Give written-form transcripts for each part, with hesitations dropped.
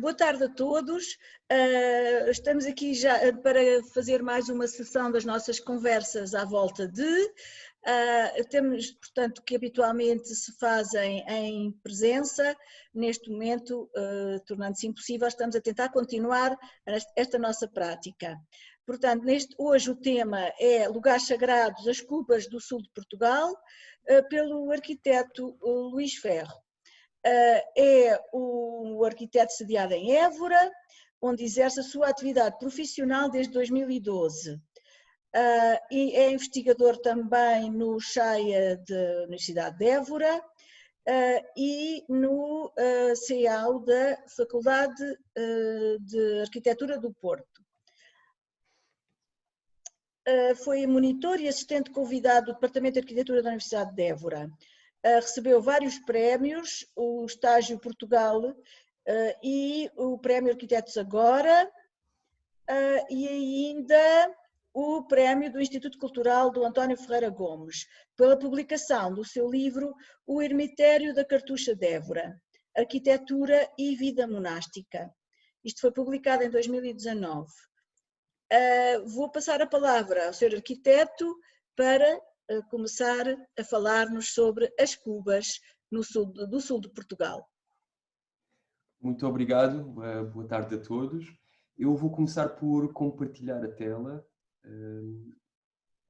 Boa tarde a todos. Estamos aqui já para fazer mais uma sessão das nossas conversas à volta de. Temos, portanto, que habitualmente se fazem em presença. Neste momento, tornando-se impossível, estamos a tentar continuar esta nossa prática. Portanto, hoje o tema é Lugares Sagrados, as Cubas do Sul de Portugal, pelo arquiteto Luís Ferro. É o arquiteto sediado em Évora, onde exerce a sua atividade profissional desde 2012. E é investigador também no CHAIA da Universidade de Évora e no CEAU da Faculdade de Arquitetura do Porto. Foi monitor e assistente convidado do Departamento de Arquitetura da Universidade de Évora. Recebeu vários prémios, o Estágio Portugal e o Prémio Arquitetos Agora e ainda o Prémio do Instituto Cultural do António Ferreira Gomes, pela publicação do seu livro O Ermitério da Cartucha de Évora, Arquitetura e Vida Monástica. Isto foi publicado em 2019. Vou passar a palavra ao Sr. Arquiteto para começar a falar-nos sobre as cubas do sul de Portugal. Muito obrigado, boa tarde a todos. Eu vou começar por compartilhar a tela.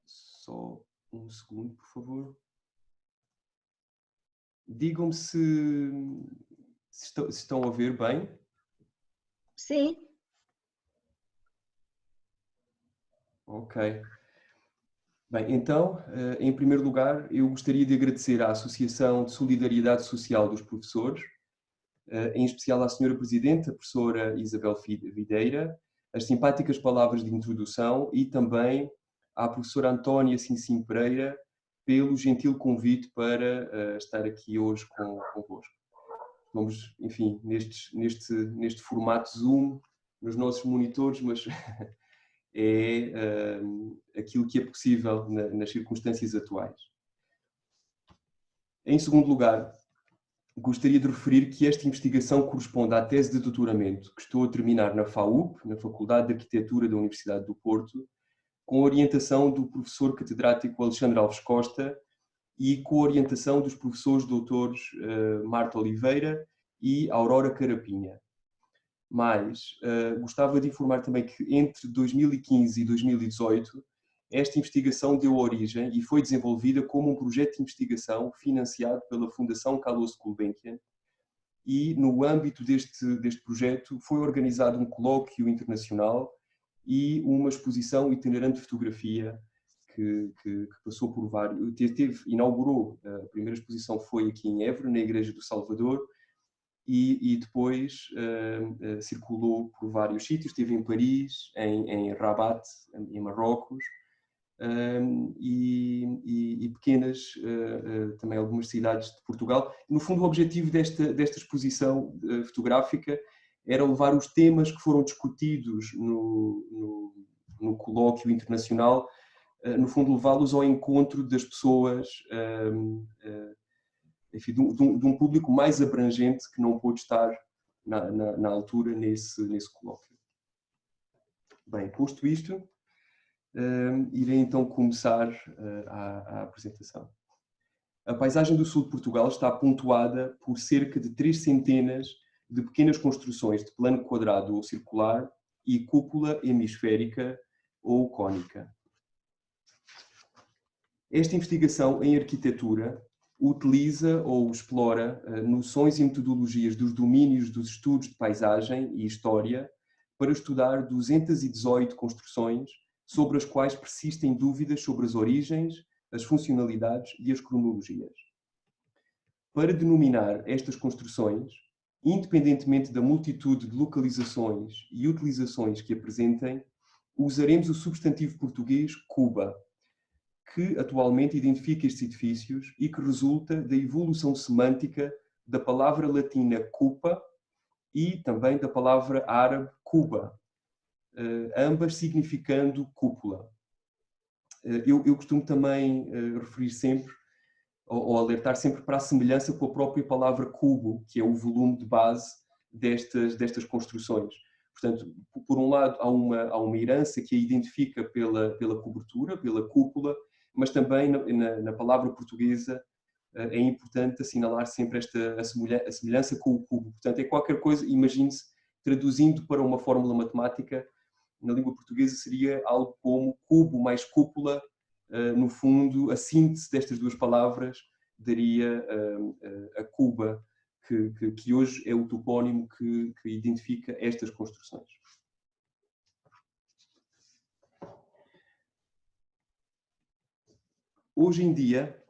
Só um segundo, por favor. Digam-me se estão a ver bem. Sim. Ok. Bem, então, em primeiro lugar, eu gostaria de agradecer à Associação de Solidariedade Social dos Professores, em especial à Sra. Presidente, a professora Isabel Videira, as simpáticas palavras de introdução e também à professora Antónia Cincim Pereira pelo gentil convite para estar aqui hoje convosco. Vamos, enfim, neste formato Zoom, nos nossos monitores, mas é aquilo que é possível nas circunstâncias atuais. Em segundo lugar, gostaria de referir que esta investigação corresponde à tese de doutoramento que estou a terminar na FAUP, na Faculdade de Arquitetura da Universidade do Porto, com a orientação do professor catedrático Alexandre Alves Costa e com a orientação dos professores doutores Marta Oliveira e Aurora Carapinha. Mas gostava de informar também que entre 2015 e 2018 esta investigação deu origem e foi desenvolvida como um projeto de investigação financiado pela Fundação Carlos Gulbenkian, e no âmbito deste projeto foi organizado um colóquio internacional e uma exposição itinerante de fotografia que passou por vários... Inaugurou, a primeira exposição foi aqui em Évora, na Igreja do Salvador, e depois circulou por vários sítios. Esteve em Paris, em Rabat, em Marrocos, e pequenas, também algumas cidades de Portugal. No fundo, o objetivo desta exposição fotográfica era levar os temas que foram discutidos no colóquio internacional, no fundo, levá-los ao encontro das pessoas, enfim, de um público mais abrangente que não pôde estar na altura nesse colóquio. Bem, posto isto, irei então começar a apresentação. A paisagem do sul de Portugal está pontuada por cerca de 3 centenas de pequenas construções de plano quadrado ou circular e cúpula hemisférica ou cônica. Esta investigação em arquitetura utiliza ou explora noções e metodologias dos domínios dos estudos de paisagem e história para estudar 218 construções sobre as quais persistem dúvidas sobre as origens, as funcionalidades e as cronologias. Para denominar estas construções, independentemente da multitude de localizações e utilizações que apresentem, usaremos o substantivo português cuba, que atualmente identifica estes edifícios e que resulta da evolução semântica da palavra latina cupa e também da palavra árabe cuba, ambas significando cúpula. Eu costumo também referir sempre, ou alertar sempre para a semelhança com a própria palavra cubo, que é o volume de base destas construções. Portanto, por um lado, há uma herança que a identifica pela cobertura, pela cúpula, mas também na palavra portuguesa é importante assinalar sempre a semelhança com o cubo. Portanto, é qualquer coisa, imagine-se, traduzindo para uma fórmula matemática, na língua portuguesa seria algo como cubo mais cúpula. No fundo, a síntese destas duas palavras daria a Cuba, que hoje é o topónimo que identifica estas construções. Hoje em dia,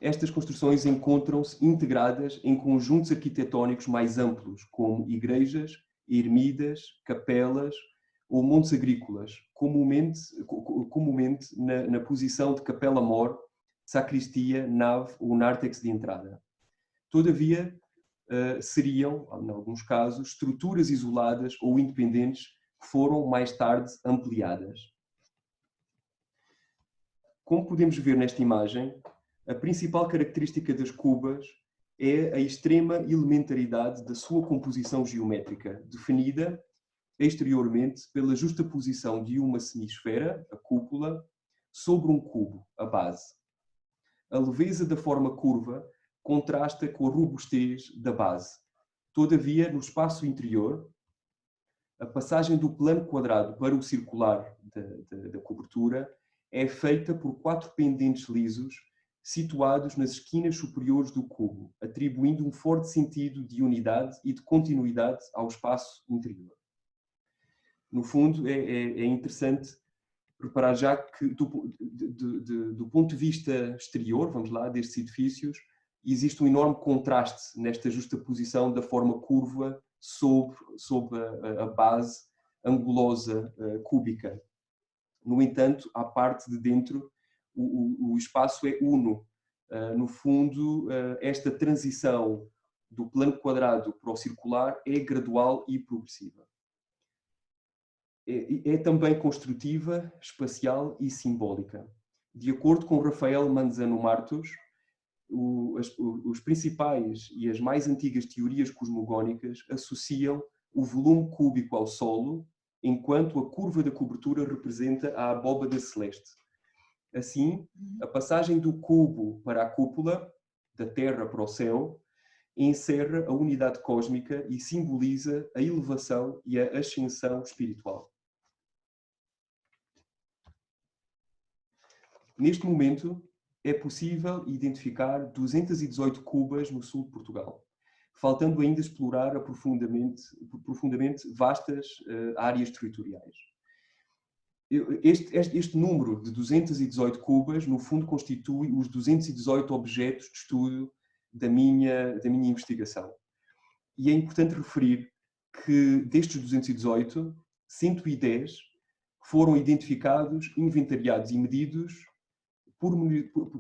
estas construções encontram-se integradas em conjuntos arquitetónicos mais amplos, como igrejas, ermidas, capelas ou montes agrícolas, comumente na posição de capela-mor, sacristia, nave ou nártex de entrada. Todavia, seriam, em alguns casos, estruturas isoladas ou independentes que foram mais tarde ampliadas. Como podemos ver nesta imagem, a principal característica das cubas é a extrema elementaridade da sua composição geométrica, definida exteriormente pela justaposição de uma semisfera, a cúpula, sobre um cubo, a base. A leveza da forma curva contrasta com a robustez da base. Todavia, no espaço interior, a passagem do plano quadrado para o circular da cobertura é feita por 4 pendentes lisos situados nas esquinas superiores do cubo, atribuindo um forte sentido de unidade e de continuidade ao espaço interior. No fundo, é interessante reparar já que, do ponto de vista exterior, vamos lá, destes edifícios, existe um enorme contraste nesta justaposição da forma curva sobre a base angulosa cúbica. No entanto, à parte de dentro, o espaço é uno. No fundo, esta transição do plano quadrado para o circular é gradual e progressiva. É também construtiva, espacial e simbólica. De acordo com Rafael Manzano Martos, os principais e as mais antigas teorias cosmogónicas associam o volume cúbico ao solo, enquanto a curva da cobertura representa a abóbada celeste. Assim, a passagem do cubo para a cúpula, da Terra para o céu, encerra a unidade cósmica e simboliza a elevação e a ascensão espiritual. Neste momento, é possível identificar 218 cubas no sul de Portugal, faltando ainda explorar profundamente vastas áreas territoriais. Este número de 218 cubas, no fundo, constitui os 218 objetos de estudo da minha investigação. E é importante referir que destes 218, 110 foram identificados, inventariados e medidos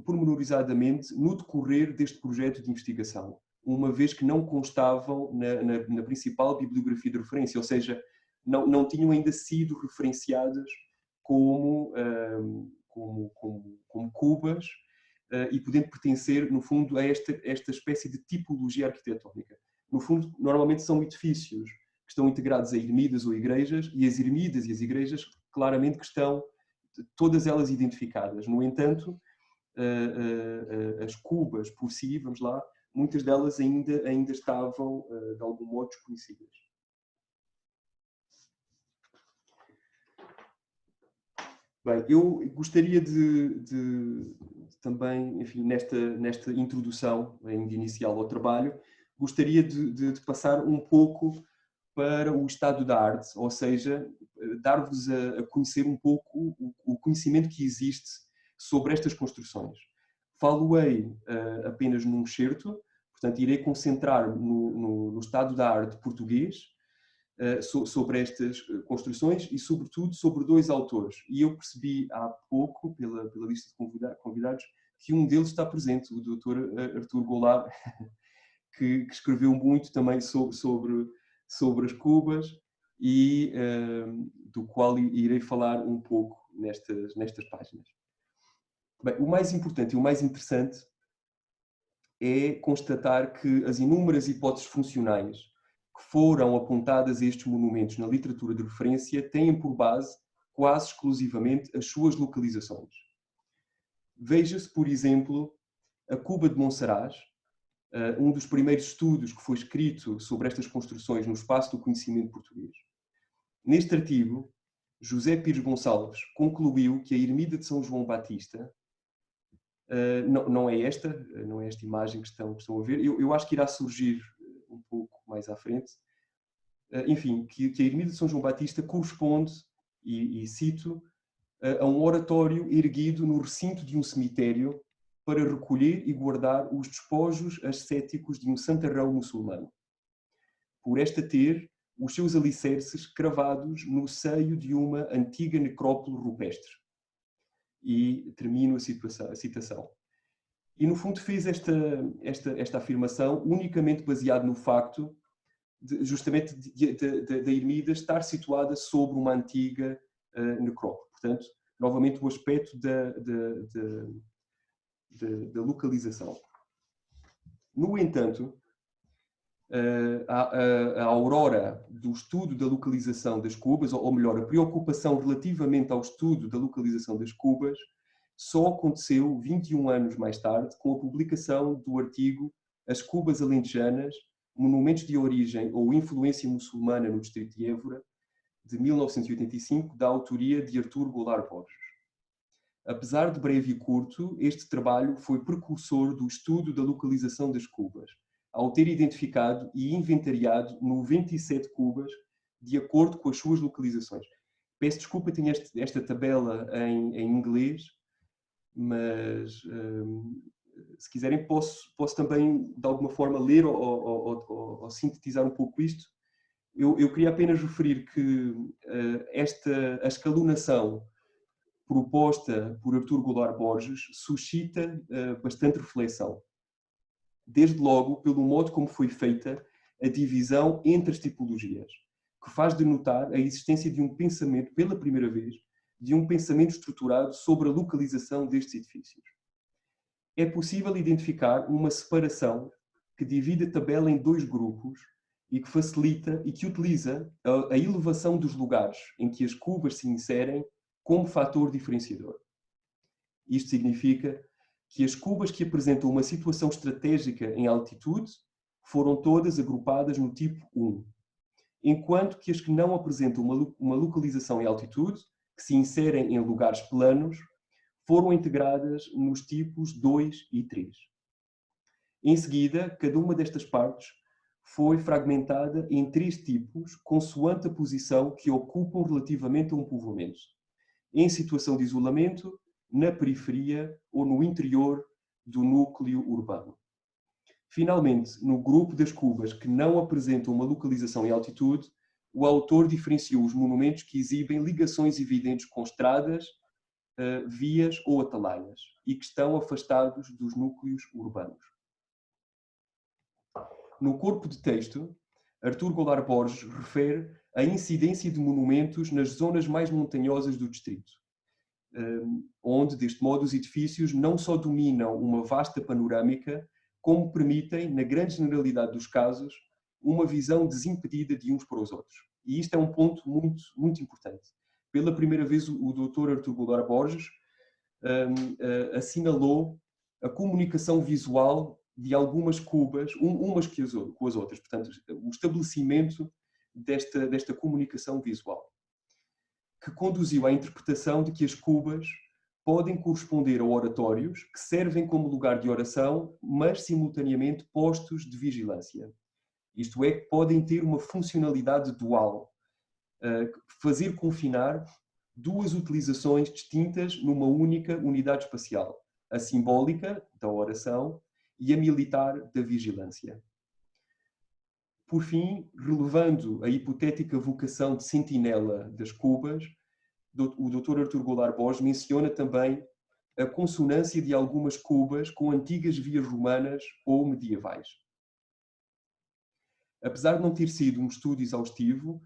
pormenorizadamente no decorrer deste projeto de investigação, uma vez que não constavam na principal bibliografia de referência, ou seja, não tinham ainda sido referenciadas como cubas e podendo pertencer, no fundo, a esta espécie de tipologia arquitetónica. No fundo, normalmente são edifícios que estão integrados a ermidas ou igrejas, e as ermidas e as igrejas, claramente que estão todas elas identificadas. No entanto, as cubas por si, vamos lá, muitas delas ainda estavam, de algum modo, desconhecidas. Bem, eu gostaria de também, enfim, nesta introdução ainda inicial ao trabalho, gostaria de passar um pouco para o estado da arte, ou seja, dar-vos a conhecer um pouco o conhecimento que existe sobre estas construções. Falo-ei apenas num excerto, portanto, irei concentrar no estado da arte português, sobre estas construções e, sobretudo, sobre 2 autores. E eu percebi há pouco, pela lista de convidados, que um deles está presente, o Dr. Artur Goulart, que escreveu muito também sobre as cubas e do qual irei falar um pouco nestas páginas. Bem, o mais importante e o mais interessante é constatar que as inúmeras hipóteses funcionais que foram apontadas a estes monumentos na literatura de referência têm por base quase exclusivamente as suas localizações. Veja-se, por exemplo, a Cuba de Monsaraz, um dos primeiros estudos que foi escrito sobre estas construções no espaço do conhecimento português. Neste artigo, José Pires Gonçalves concluiu que a ermida de São João Batista, não é esta imagem que estão a ver, eu acho que irá surgir um pouco mais à frente, enfim, que a ermida de São João Batista corresponde, e cito, a um oratório erguido no recinto de um cemitério para recolher e guardar os despojos ascéticos de um santarrão muçulmano, por esta ter os seus alicerces cravados no seio de uma antiga necrópole rupestre. E termino a citação. E, no fundo, fez esta afirmação unicamente baseado no facto justamente da ermida estar situada sobre uma antiga necrópole. Portanto, novamente, o aspecto da localização. No entanto, a aurora do estudo da localização das cubas, ou melhor, a preocupação relativamente ao estudo da localização das cubas, só aconteceu 21 anos mais tarde, com a publicação do artigo As Cubas Alentejanas, Monumentos de Origem ou Influência Muçulmana no Distrito de Évora, de 1985, da autoria de Artur Goulart Borges. Apesar de breve e curto, este trabalho foi precursor do estudo da localização das cubas, ao ter identificado e inventariado 97 cubas de acordo com as suas localizações. Peço desculpa, tenho esta tabela em inglês, mas se quiserem posso também de alguma forma ler ou sintetizar um pouco isto. Eu queria apenas referir que a escalonação proposta por Artur Goulart Borges suscita bastante reflexão. Desde logo pelo modo como foi feita a divisão entre as tipologias, que faz denotar a existência de um pensamento, pela primeira vez, de um pensamento estruturado sobre a localização destes edifícios. É possível identificar uma separação que divide a tabela em dois grupos e que facilita e que utiliza a elevação dos lugares em que as cubas se inserem como fator diferenciador. Isto significa que as cubas que apresentam uma situação estratégica em altitude foram todas agrupadas no tipo 1, enquanto que as que não apresentam uma localização em altitude, que se inserem em lugares planos, foram integradas nos tipos 2 e 3. Em seguida, cada uma destas partes foi fragmentada em 3 tipos, consoante a posição que ocupam relativamente a um povoamento: em situação de isolamento, na periferia ou no interior do núcleo urbano. Finalmente, no grupo das cubas que não apresentam uma localização em altitude, o autor diferenciou os monumentos que exibem ligações evidentes com estradas, vias ou atalaias e que estão afastados dos núcleos urbanos. No corpo de texto, Artur Goulart Borges refere a incidência de monumentos nas zonas mais montanhosas do distrito, onde, deste modo, os edifícios não só dominam uma vasta panorâmica, como permitem, na grande generalidade dos casos, uma visão desimpedida de uns para os outros. E isto é um ponto muito, muito importante. Pela primeira vez, o Dr. Artur Goulart Borges assinalou a comunicação visual de algumas cubas, umas com as outras. Portanto, o estabelecimento desta comunicação visual, que conduziu à interpretação de que as cubas podem corresponder a oratórios que servem como lugar de oração, mas simultaneamente postos de vigilância. Isto é, que podem ter uma funcionalidade dual, fazer confinar duas utilizações distintas numa única unidade espacial: a simbólica, da oração, e a militar, da vigilância. Por fim, relevando a hipotética vocação de sentinela das cubas, o Dr. Artur Goulart Borges menciona também a consonância de algumas cubas com antigas vias romanas ou medievais. Apesar de não ter sido um estudo exaustivo,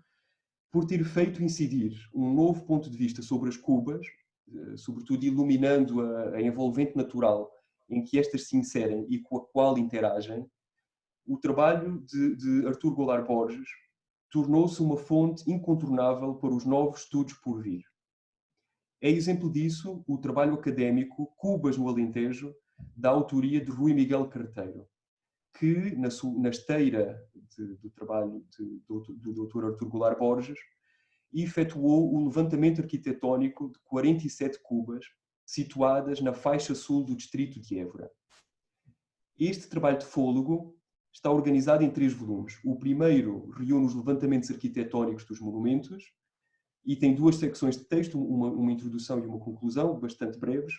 por ter feito incidir um novo ponto de vista sobre as cubas, sobretudo iluminando a envolvente natural em que estas se inserem e com a qual interagem, o trabalho de Artur Goulart Borges tornou-se uma fonte incontornável para os novos estudos por vir. É exemplo disso o trabalho académico Cubas no Alentejo, da autoria de Rui Miguel Carteiro, que, na esteira do trabalho do Dr. Artur Goulart Borges, efetuou o levantamento arquitetónico de 47 cubas situadas na faixa sul do distrito de Évora. Este trabalho de fôlego está organizado em 3 volumes. O primeiro reúne os levantamentos arquitetónicos dos monumentos e tem 2 secções de texto, uma introdução e uma conclusão, bastante breves.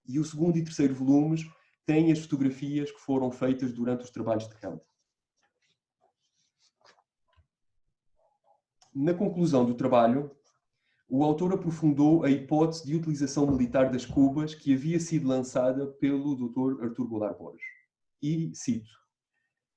E o segundo e terceiro volumes têm as fotografias que foram feitas durante os trabalhos de campo. Na conclusão do trabalho, o autor aprofundou a hipótese de utilização militar das cubas que havia sido lançada pelo Dr. Artur Goulart Borges. E cito: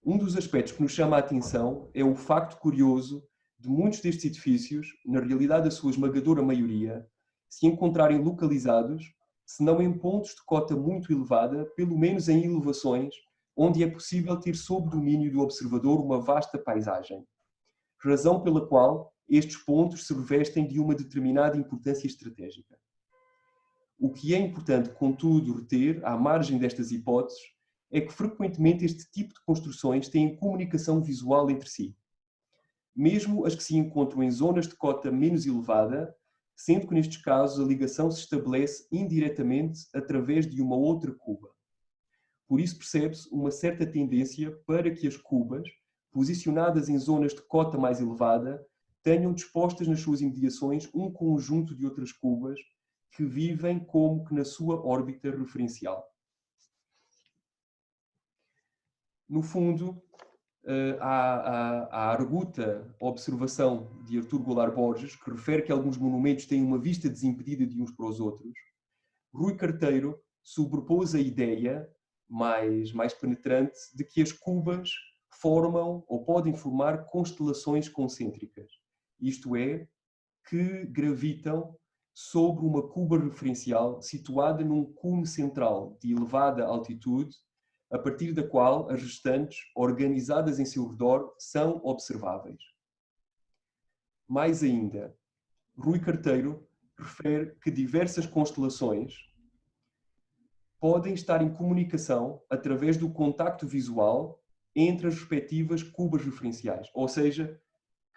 um dos aspectos que nos chama a atenção é o facto curioso de muitos destes edifícios, na realidade a sua esmagadora maioria, se encontrarem localizados, se não em pontos de cota muito elevada, pelo menos em elevações, onde é possível ter sob domínio do observador uma vasta paisagem. Razão pela qual estes pontos se revestem de uma determinada importância estratégica. O que é importante, contudo, reter, à margem destas hipóteses, é que frequentemente este tipo de construções têm comunicação visual entre si. Mesmo as que se encontram em zonas de cota menos elevada, sendo que nestes casos a ligação se estabelece indiretamente através de uma outra cuba. Por isso percebe-se uma certa tendência para que as cubas, posicionadas em zonas de cota mais elevada, tenham dispostas nas suas imediações um conjunto de outras cubas que vivem como que na sua órbita referencial. No fundo, a arguta observação de Artur Goulart Borges, que refere que alguns monumentos têm uma vista desimpedida de uns para os outros, Rui Carteiro sobrepôs a ideia mais penetrante de que as cubas formam ou podem formar constelações concêntricas, isto é, que gravitam sobre uma cuba referencial situada num cume central de elevada altitude, a partir da qual as restantes, organizadas em seu redor, são observáveis. Mais ainda, Rui Carteiro refere que diversas constelações podem estar em comunicação através do contacto visual entre as respectivas cubas referenciais, ou seja,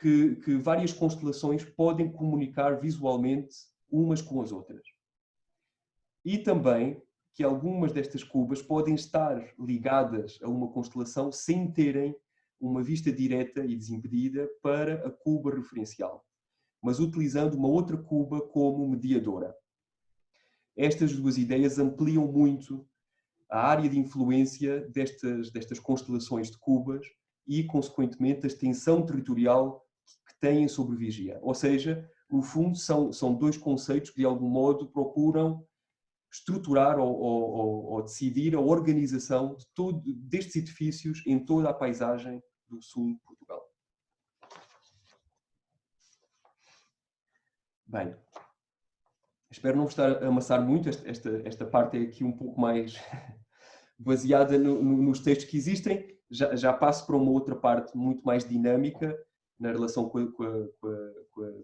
que várias constelações podem comunicar visualmente umas com as outras. E também que algumas destas cubas podem estar ligadas a uma constelação sem terem uma vista direta e desimpedida para a cuba referencial, mas utilizando uma outra cuba como mediadora. Estas 2 ideias ampliam muito a área de influência destas constelações de cubas e, consequentemente, a extensão territorial que têm sobre Vigia. Ou seja, no fundo, são 2 conceitos que, de algum modo, procuram estruturar ou decidir a organização destes edifícios em toda a paisagem do sul de Portugal. Bem, espero não vos estar a amassar muito, esta parte é aqui um pouco mais baseada nos textos que existem. Já passo para uma outra parte muito mais dinâmica, na relação com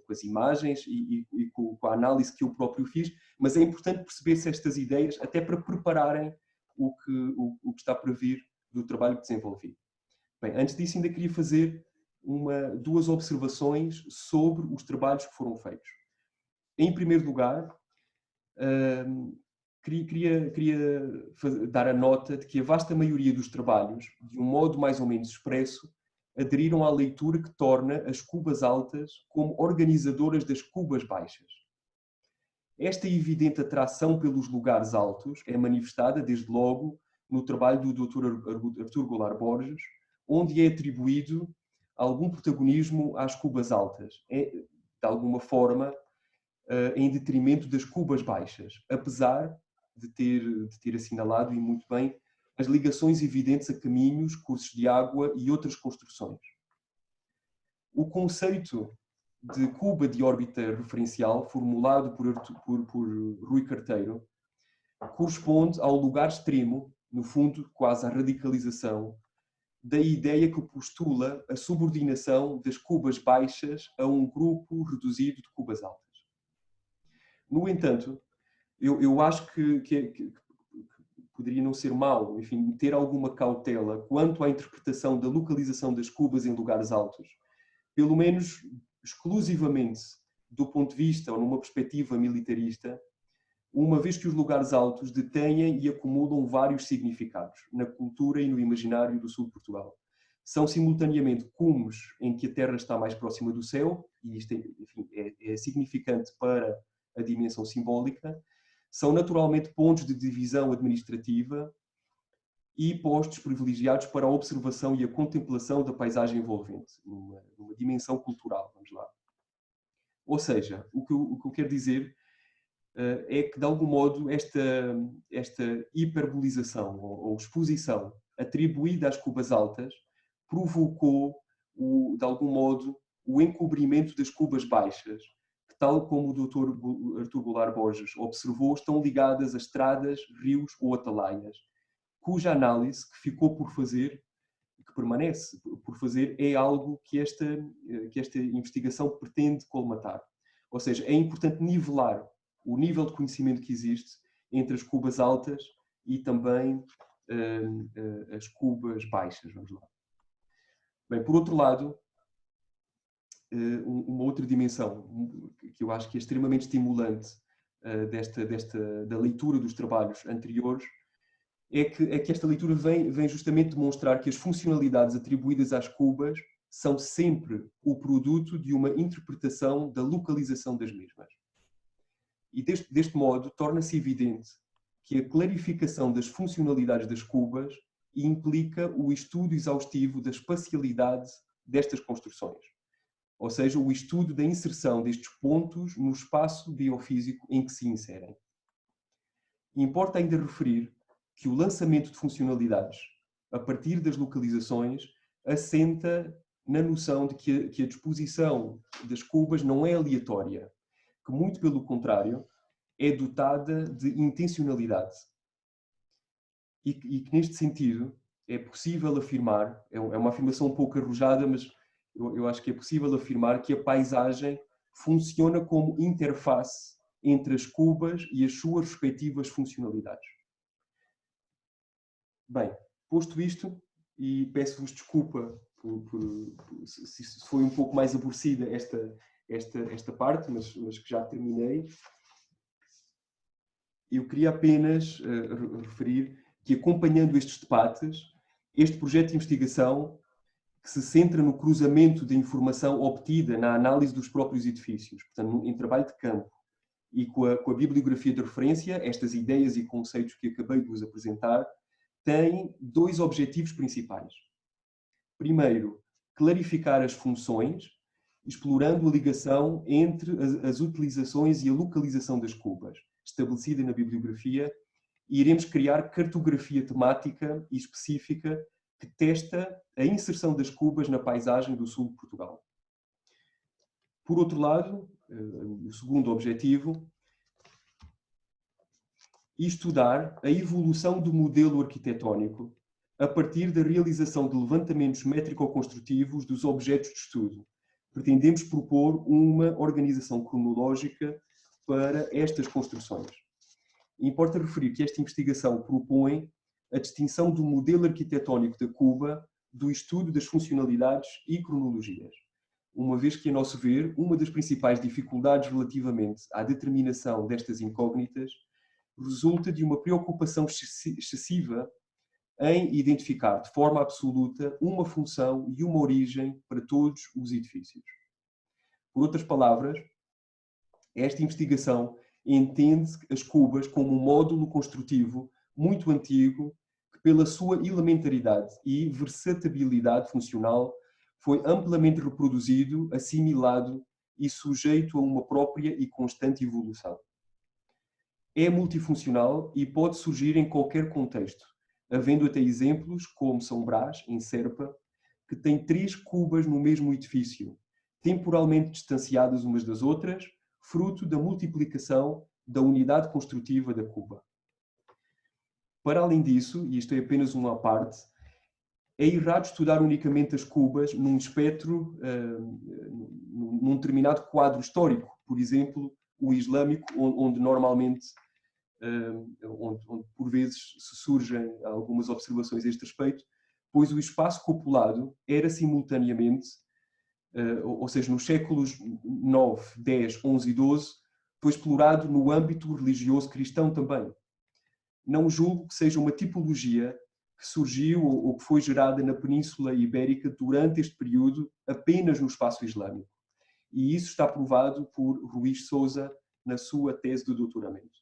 as imagens e com a análise que eu próprio fiz, mas é importante perceber-se estas ideias até para prepararem o que está para vir do trabalho que desenvolvi. Bem, antes disso ainda queria fazer 2 observações sobre os trabalhos que foram feitos. Em primeiro lugar, queria dar a nota de que a vasta maioria dos trabalhos, de um modo mais ou menos expresso, aderiram à leitura que torna as cubas altas como organizadoras das cubas baixas. Esta evidente atração pelos lugares altos é manifestada, desde logo, no trabalho do Dr. Artur Goulart Borges, onde é atribuído algum protagonismo às cubas altas, de alguma forma, em detrimento das cubas baixas, apesar de ter assinalado, e muito bem, as ligações evidentes a caminhos, cursos de água e outras construções. O conceito de cuba de órbita referencial, formulado por Rui Carteiro, corresponde ao lugar extremo, no fundo quase à radicalização, da ideia que postula a subordinação das cubas baixas a um grupo reduzido de cubas altas. No entanto, eu acho que poderia não ser mau, enfim, ter alguma cautela quanto à interpretação da localização das cubas em lugares altos, pelo menos exclusivamente do ponto de vista ou numa perspectiva militarista, uma vez que os lugares altos detêm e acumulam vários significados na cultura e no imaginário do sul de Portugal. São simultaneamente cumes em que a terra está mais próxima do céu, e isto enfim, é significante para a dimensão simbólica, são naturalmente pontos de divisão administrativa e postos privilegiados para a observação e a contemplação da paisagem envolvente, numa dimensão cultural, vamos lá. Ou seja, o que eu quero dizer é que, de algum modo, esta hiperbolização ou exposição atribuída às cubas altas provocou, de algum modo, o encobrimento das cubas baixas, que, tal como o Dr. Artur Goulart Borges observou, estão ligadas a estradas, rios ou atalaias, cuja análise que ficou por fazer, que permanece por fazer, é algo que esta investigação pretende colmatar. Ou seja, é importante nivelar o nível de conhecimento que existe entre as cubas altas e também as cubas baixas. Vamos lá. Bem, por outro lado, uma outra dimensão que eu acho que é extremamente estimulante da leitura dos trabalhos anteriores é que esta leitura vem justamente demonstrar que as funcionalidades atribuídas às cubas são sempre o produto de uma interpretação da localização das mesmas. E deste modo torna-se evidente que a clarificação das funcionalidades das cubas implica o estudo exaustivo da espacialidade destas construções, ou seja, o estudo da inserção destes pontos no espaço biofísico em que se inserem. Importa ainda referir que o lançamento de funcionalidades a partir das localizações assenta na noção de que a disposição das cubas não é aleatória, que muito pelo contrário é dotada de intencionalidade. E que neste sentido é possível afirmar, é uma afirmação um pouco arrojada, mas eu acho que é possível afirmar que a paisagem funciona como interface entre as cubas e as suas respectivas funcionalidades. Bem, posto isto, e peço-vos desculpa se foi um pouco mais aborrecida esta parte, mas que já terminei. Eu queria apenas referir que, acompanhando estes debates, este projeto de investigação, que se centra no cruzamento da informação obtida na análise dos próprios edifícios, portanto, em trabalho de campo, e com a bibliografia de referência, estas ideias e conceitos que acabei de vos apresentar, tem dois objetivos principais. Primeiro, clarificar as funções, explorando a ligação entre as utilizações e a localização das cubas, estabelecida na bibliografia, e iremos criar cartografia temática e específica que testa a inserção das cubas na paisagem do sul de Portugal. Por outro lado, o segundo objetivo, estudar a evolução do modelo arquitetónico a partir da realização de levantamentos métrico-construtivos dos objetos de estudo. Pretendemos propor uma organização cronológica para estas construções. Importa referir que esta investigação propõe a distinção do modelo arquitetónico da Cuba do estudo das funcionalidades e cronologias, uma vez que, a nosso ver, uma das principais dificuldades relativamente à determinação destas incógnitas resulta de uma preocupação excessiva em identificar de forma absoluta uma função e uma origem para todos os edifícios. Por outras palavras, esta investigação entende as cubas como um módulo construtivo muito antigo que, pela sua elementaridade e versatilidade funcional, foi amplamente reproduzido, assimilado e sujeito a uma própria e constante evolução. É multifuncional e pode surgir em qualquer contexto, havendo até exemplos como São Brás, em Serpa, que tem 3 cubas no mesmo edifício, temporalmente distanciadas umas das outras, fruto da multiplicação da unidade construtiva da cuba. Para além disso, e isto é apenas uma parte, é errado estudar unicamente as cubas num espectro, num determinado quadro histórico, por exemplo, o islâmico, onde normalmente, onde por vezes se surgem algumas observações a este respeito, pois o espaço cupulado era simultaneamente, ou seja, nos séculos 9, 10, 11 e 12, foi explorado no âmbito religioso cristão também. Não julgo que seja uma tipologia que surgiu ou que foi gerada na Península Ibérica durante este período apenas no espaço islâmico. E isso está provado por Ruiz Sousa na sua tese de doutoramento.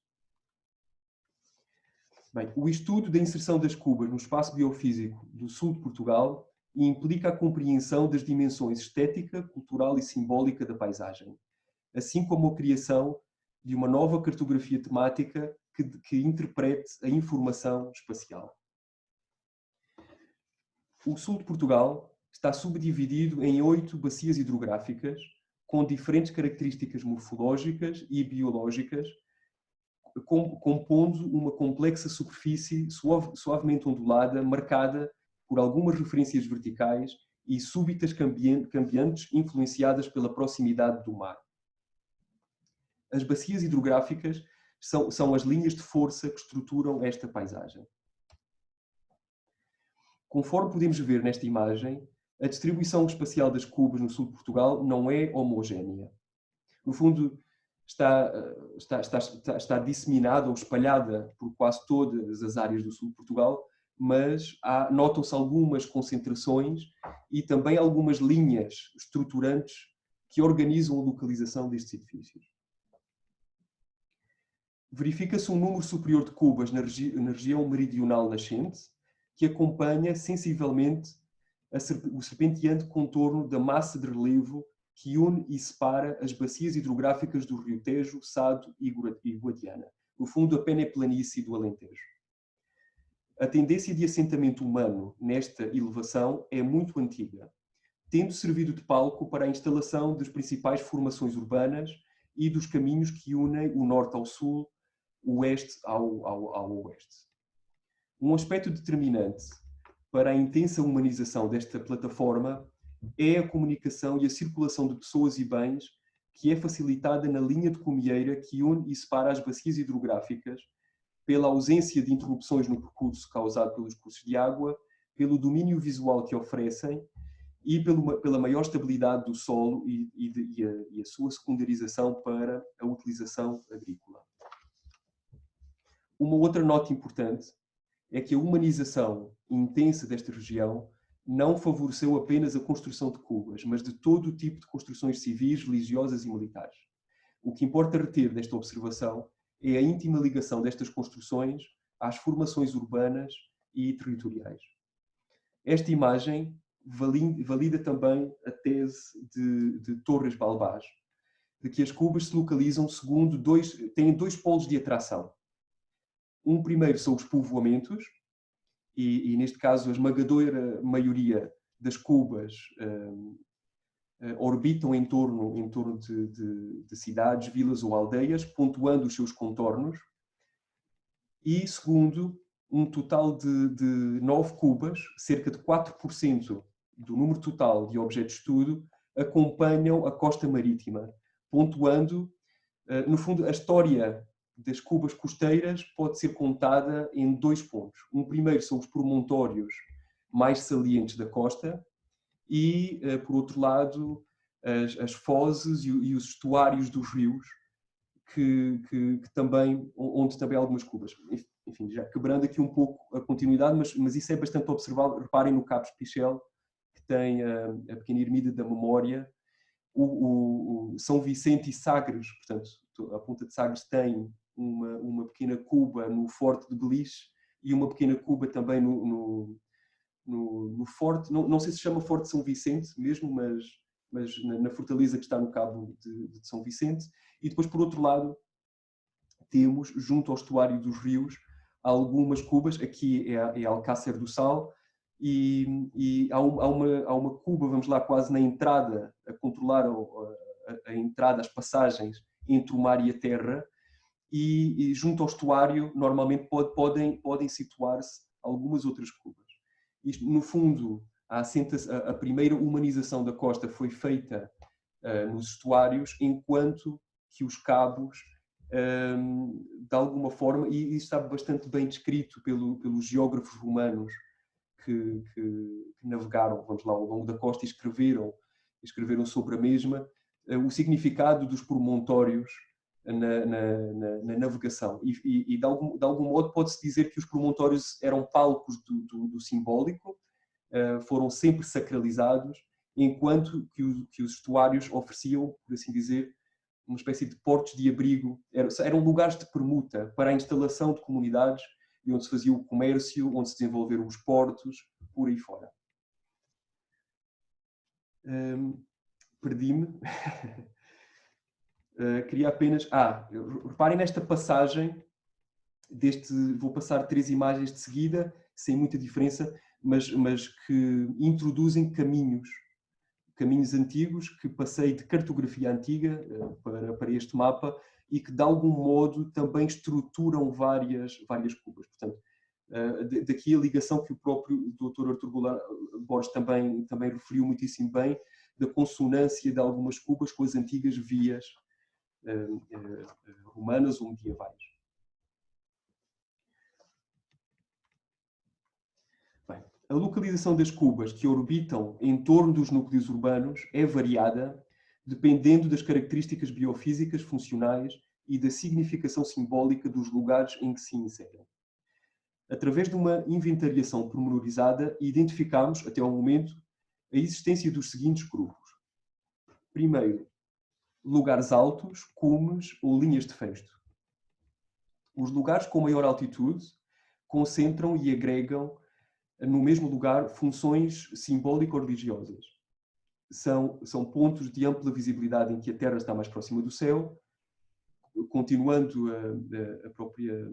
Bem, o estudo da inserção das cubas no espaço biofísico do sul de Portugal implica a compreensão das dimensões estética, cultural e simbólica da paisagem, assim como a criação de uma nova cartografia temática que interprete a informação espacial. O sul de Portugal está subdividido em 8 bacias hidrográficas com diferentes características morfológicas e biológicas, compondo uma complexa superfície suavemente ondulada, marcada por algumas referências verticais e súbitas cambiantes influenciadas pela proximidade do mar. As bacias hidrográficas são as linhas de força que estruturam esta paisagem. Conforme podemos ver nesta imagem, a distribuição espacial das cubas no sul de Portugal não é homogénea. No fundo, está disseminada ou espalhada por quase todas as áreas do sul de Portugal, mas notam-se algumas concentrações e também algumas linhas estruturantes que organizam a localização destes edifícios. Verifica-se um número superior de cubas na região meridional nascente, que acompanha sensivelmente o serpenteante contorno da massa de relevo que une e separa as bacias hidrográficas do Rio Tejo, Sado e Guadiana, no fundo a peneplanície do Alentejo. A tendência de assentamento humano nesta elevação é muito antiga, tendo servido de palco para a instalação das principais formações urbanas e dos caminhos que unem o norte ao sul, o oeste ao oeste. Um aspecto determinante para a intensa humanização desta plataforma é a comunicação e a circulação de pessoas e bens que é facilitada na linha de comieira que une e separa as bacias hidrográficas pela ausência de interrupções no percurso causado pelos cursos de água, pelo domínio visual que oferecem e pela maior estabilidade do solo e a sua secundarização para a utilização agrícola. Uma outra nota importante é que a humanização intensa desta região não favoreceu apenas a construção de cubas, mas de todo o tipo de construções civis, religiosas e militares. O que importa reter desta observação é a íntima ligação destas construções às formações urbanas e territoriais. Esta imagem valida também a tese de Torres Balbás, de que as cubas se localizam segundo têm dois polos de atração. Um primeiro são os povoamentos, e neste caso a esmagadora maioria das cubas orbitam em torno de cidades, vilas ou aldeias, pontuando os seus contornos. E segundo, um total de 9 cubas, cerca de 4% do número total de objetos de estudo, acompanham a costa marítima, pontuando, no fundo, a história das cubas costeiras pode ser contada em 2 pontos. Um primeiro são os promontórios mais salientes da costa e, por outro lado, as fozes e os estuários dos rios, onde também há algumas cubas. Enfim, já quebrando aqui um pouco a continuidade, mas isso é bastante observável. Reparem no Cabo Espichel, que tem a pequena ermida da memória, o São Vicente e Sagres, portanto, a Ponta de Sagres tem uma pequena cuba no Forte de Beliche e uma pequena cuba também no Forte, não sei se chama Forte de São Vicente mesmo, mas na fortaleza que está no Cabo de São Vicente. E depois, por outro lado, temos, junto ao estuário dos rios, algumas cubas. Aqui é Alcácer do Sal, e há uma cuba, vamos lá, quase na entrada, a controlar a entrada, as passagens entre o mar e a terra, e junto ao estuário normalmente podem situar-se algumas outras cubas. Isto, no fundo, a primeira humanização da costa foi feita nos estuários, enquanto que os cabos, de alguma forma, e isso está bastante bem descrito pelos geógrafos romanos que navegaram, vamos lá, ao longo da costa e escreveram sobre a mesma, o significado dos promontórios na navegação. E de algum modo pode-se dizer que os promontórios eram palcos do simbólico, foram sempre sacralizados, enquanto que os estuários ofereciam, por assim dizer, uma espécie de portos de abrigo, eram lugares de permuta para a instalação de comunidades e onde se fazia o comércio, onde se desenvolveram os portos, por aí fora. Perdi-me. Queria apenas... reparem nesta passagem, vou passar 3 imagens de seguida, sem muita diferença, mas que introduzem caminhos antigos que passei de cartografia antiga para este mapa e que de algum modo também estruturam várias cubas. Portanto, daqui a ligação que o próprio Dr. Artur Borges também referiu muitíssimo bem, da consonância de algumas cubas com as antigas vias romanas ou medievais. Bem, a localização das cubas que orbitam em torno dos núcleos urbanos é variada dependendo das características biofísicas, funcionais e da significação simbólica dos lugares em que se inserem. Através de uma inventariação pormenorizada, identificamos, até ao momento, a existência dos seguintes grupos. Primeiro, lugares altos, cumes ou linhas de festo. Os lugares com maior altitude concentram e agregam no mesmo lugar funções simbólico-religiosas. São pontos de ampla visibilidade em que a Terra está mais próxima do céu, continuando a própria...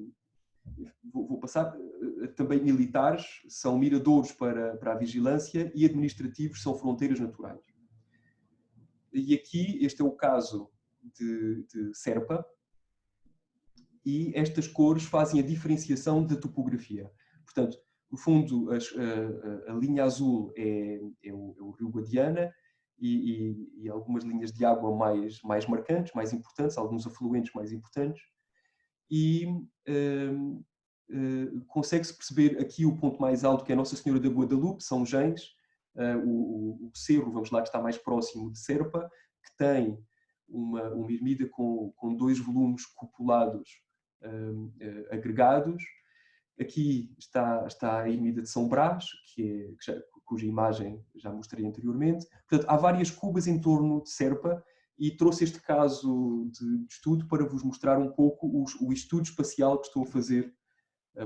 Vou passar. Também militares são miradouros para a vigilância e administrativos são fronteiras naturais. E aqui, este é o caso de Serpa, e estas cores fazem a diferenciação da topografia. Portanto, no fundo, a linha azul é o rio Guadiana e algumas linhas de água mais marcantes, mais importantes, alguns afluentes mais importantes. E consegue-se perceber aqui o ponto mais alto, que é Nossa Senhora da Guadalupe, São Gens, o cerro, vamos lá, que está mais próximo de Serpa, que tem uma ermida com 2 volumes cupulados agregados. Aqui está a ermida de São Brás, cuja imagem já mostrei anteriormente. Portanto, há várias cubas em torno de Serpa e trouxe este caso de estudo para vos mostrar um pouco o estudo espacial que estou a fazer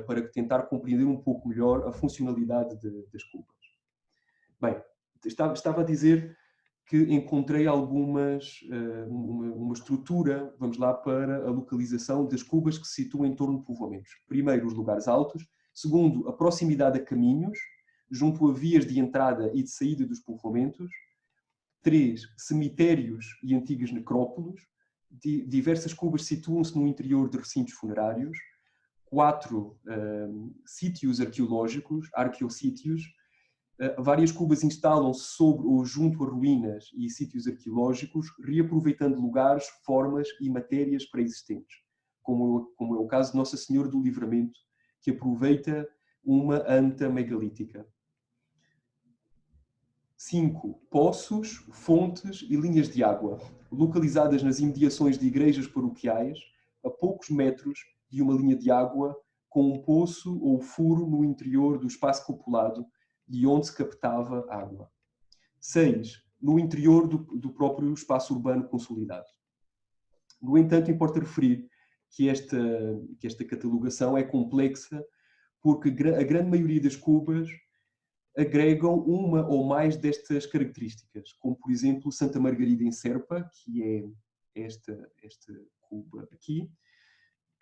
para tentar compreender um pouco melhor a funcionalidade das cubas. Bem, estava a dizer que encontrei uma estrutura, vamos lá, para a localização das cubas que se situam em torno de povoamentos. Primeiro, os lugares altos. Segundo, a proximidade a caminhos, junto a vias de entrada e de saída dos povoamentos. 3, cemitérios e antigas necrópolis. Diversas cubas situam-se no interior de recintos funerários. 4, sítios arqueológicos, arqueossítios. Várias cubas instalam-se sobre ou junto a ruínas e sítios arqueológicos, reaproveitando lugares, formas e matérias pré-existentes, como é o caso de Nossa Senhora do Livramento, que aproveita uma anta megalítica. 5, poços, fontes e linhas de água, localizadas nas imediações de igrejas paroquiais, a poucos metros de uma linha de água, com um poço ou furo no interior do espaço cupulado, de onde se captava água. 6, no interior do próprio espaço urbano consolidado. No entanto, importa referir que esta catalogação é complexa, porque a grande maioria das cubas agregam uma ou mais destas características, como por exemplo Santa Margarida em Serpa, que é esta cuba aqui,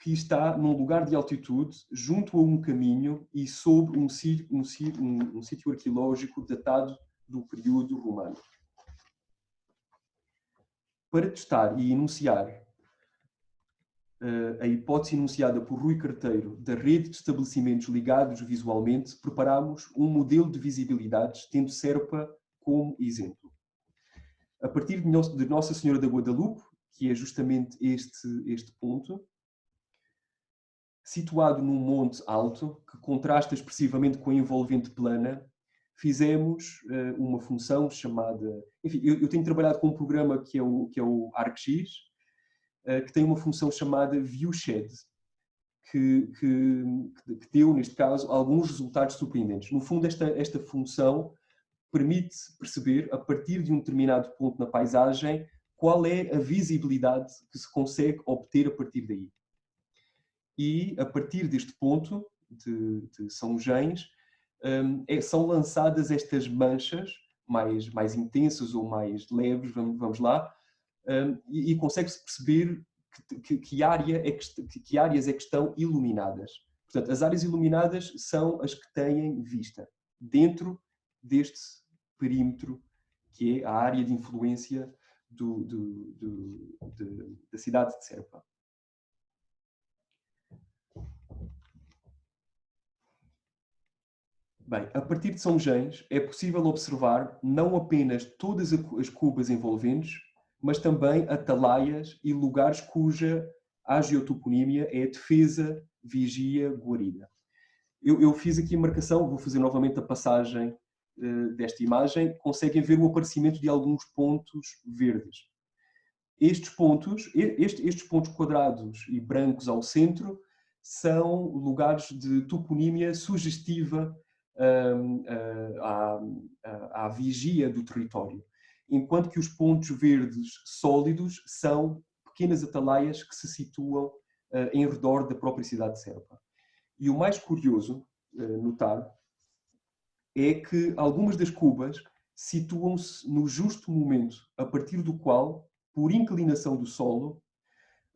que está num lugar de altitude, junto a um caminho e sob um sítio arqueológico datado do período romano. Para testar e enunciar a hipótese enunciada por Rui Carteiro da rede de estabelecimentos ligados visualmente, preparámos um modelo de visibilidades tendo Serpa como exemplo. A partir de Nossa Senhora da Guadalupe, que é justamente este ponto, situado num monte alto, que contrasta expressivamente com a envolvente plana, fizemos uma função chamada... Enfim, eu tenho trabalhado com um programa que é o ArcGIS, que tem uma função chamada ViewShed, que deu, neste caso, alguns resultados surpreendentes. No fundo, esta função permite perceber, a partir de um determinado ponto na paisagem, qual é a visibilidade que se consegue obter a partir daí. E, a partir deste ponto, de São Gens, são lançadas estas manchas mais intensas ou mais leves, vamos lá, e consegue-se perceber que áreas é que estão iluminadas. Portanto, as áreas iluminadas são as que têm vista, dentro deste perímetro, que é a área de influência da cidade de Serpa. Bem, a partir de São Gens é possível observar não apenas todas as cubas envolventes, mas também atalaias e lugares cuja agiotoponímia é defesa, vigia, guarida. Eu fiz aqui a marcação, vou fazer novamente a passagem desta imagem. Conseguem ver o aparecimento de alguns pontos verdes. Estes pontos quadrados e brancos ao centro são lugares de toponímia sugestiva à vigia do território, enquanto que os pontos verdes sólidos são pequenas atalaias que se situam em redor da própria cidade de Serpa. E o mais curioso notar é que algumas das cubas situam-se no justo momento a partir do qual, por inclinação do solo,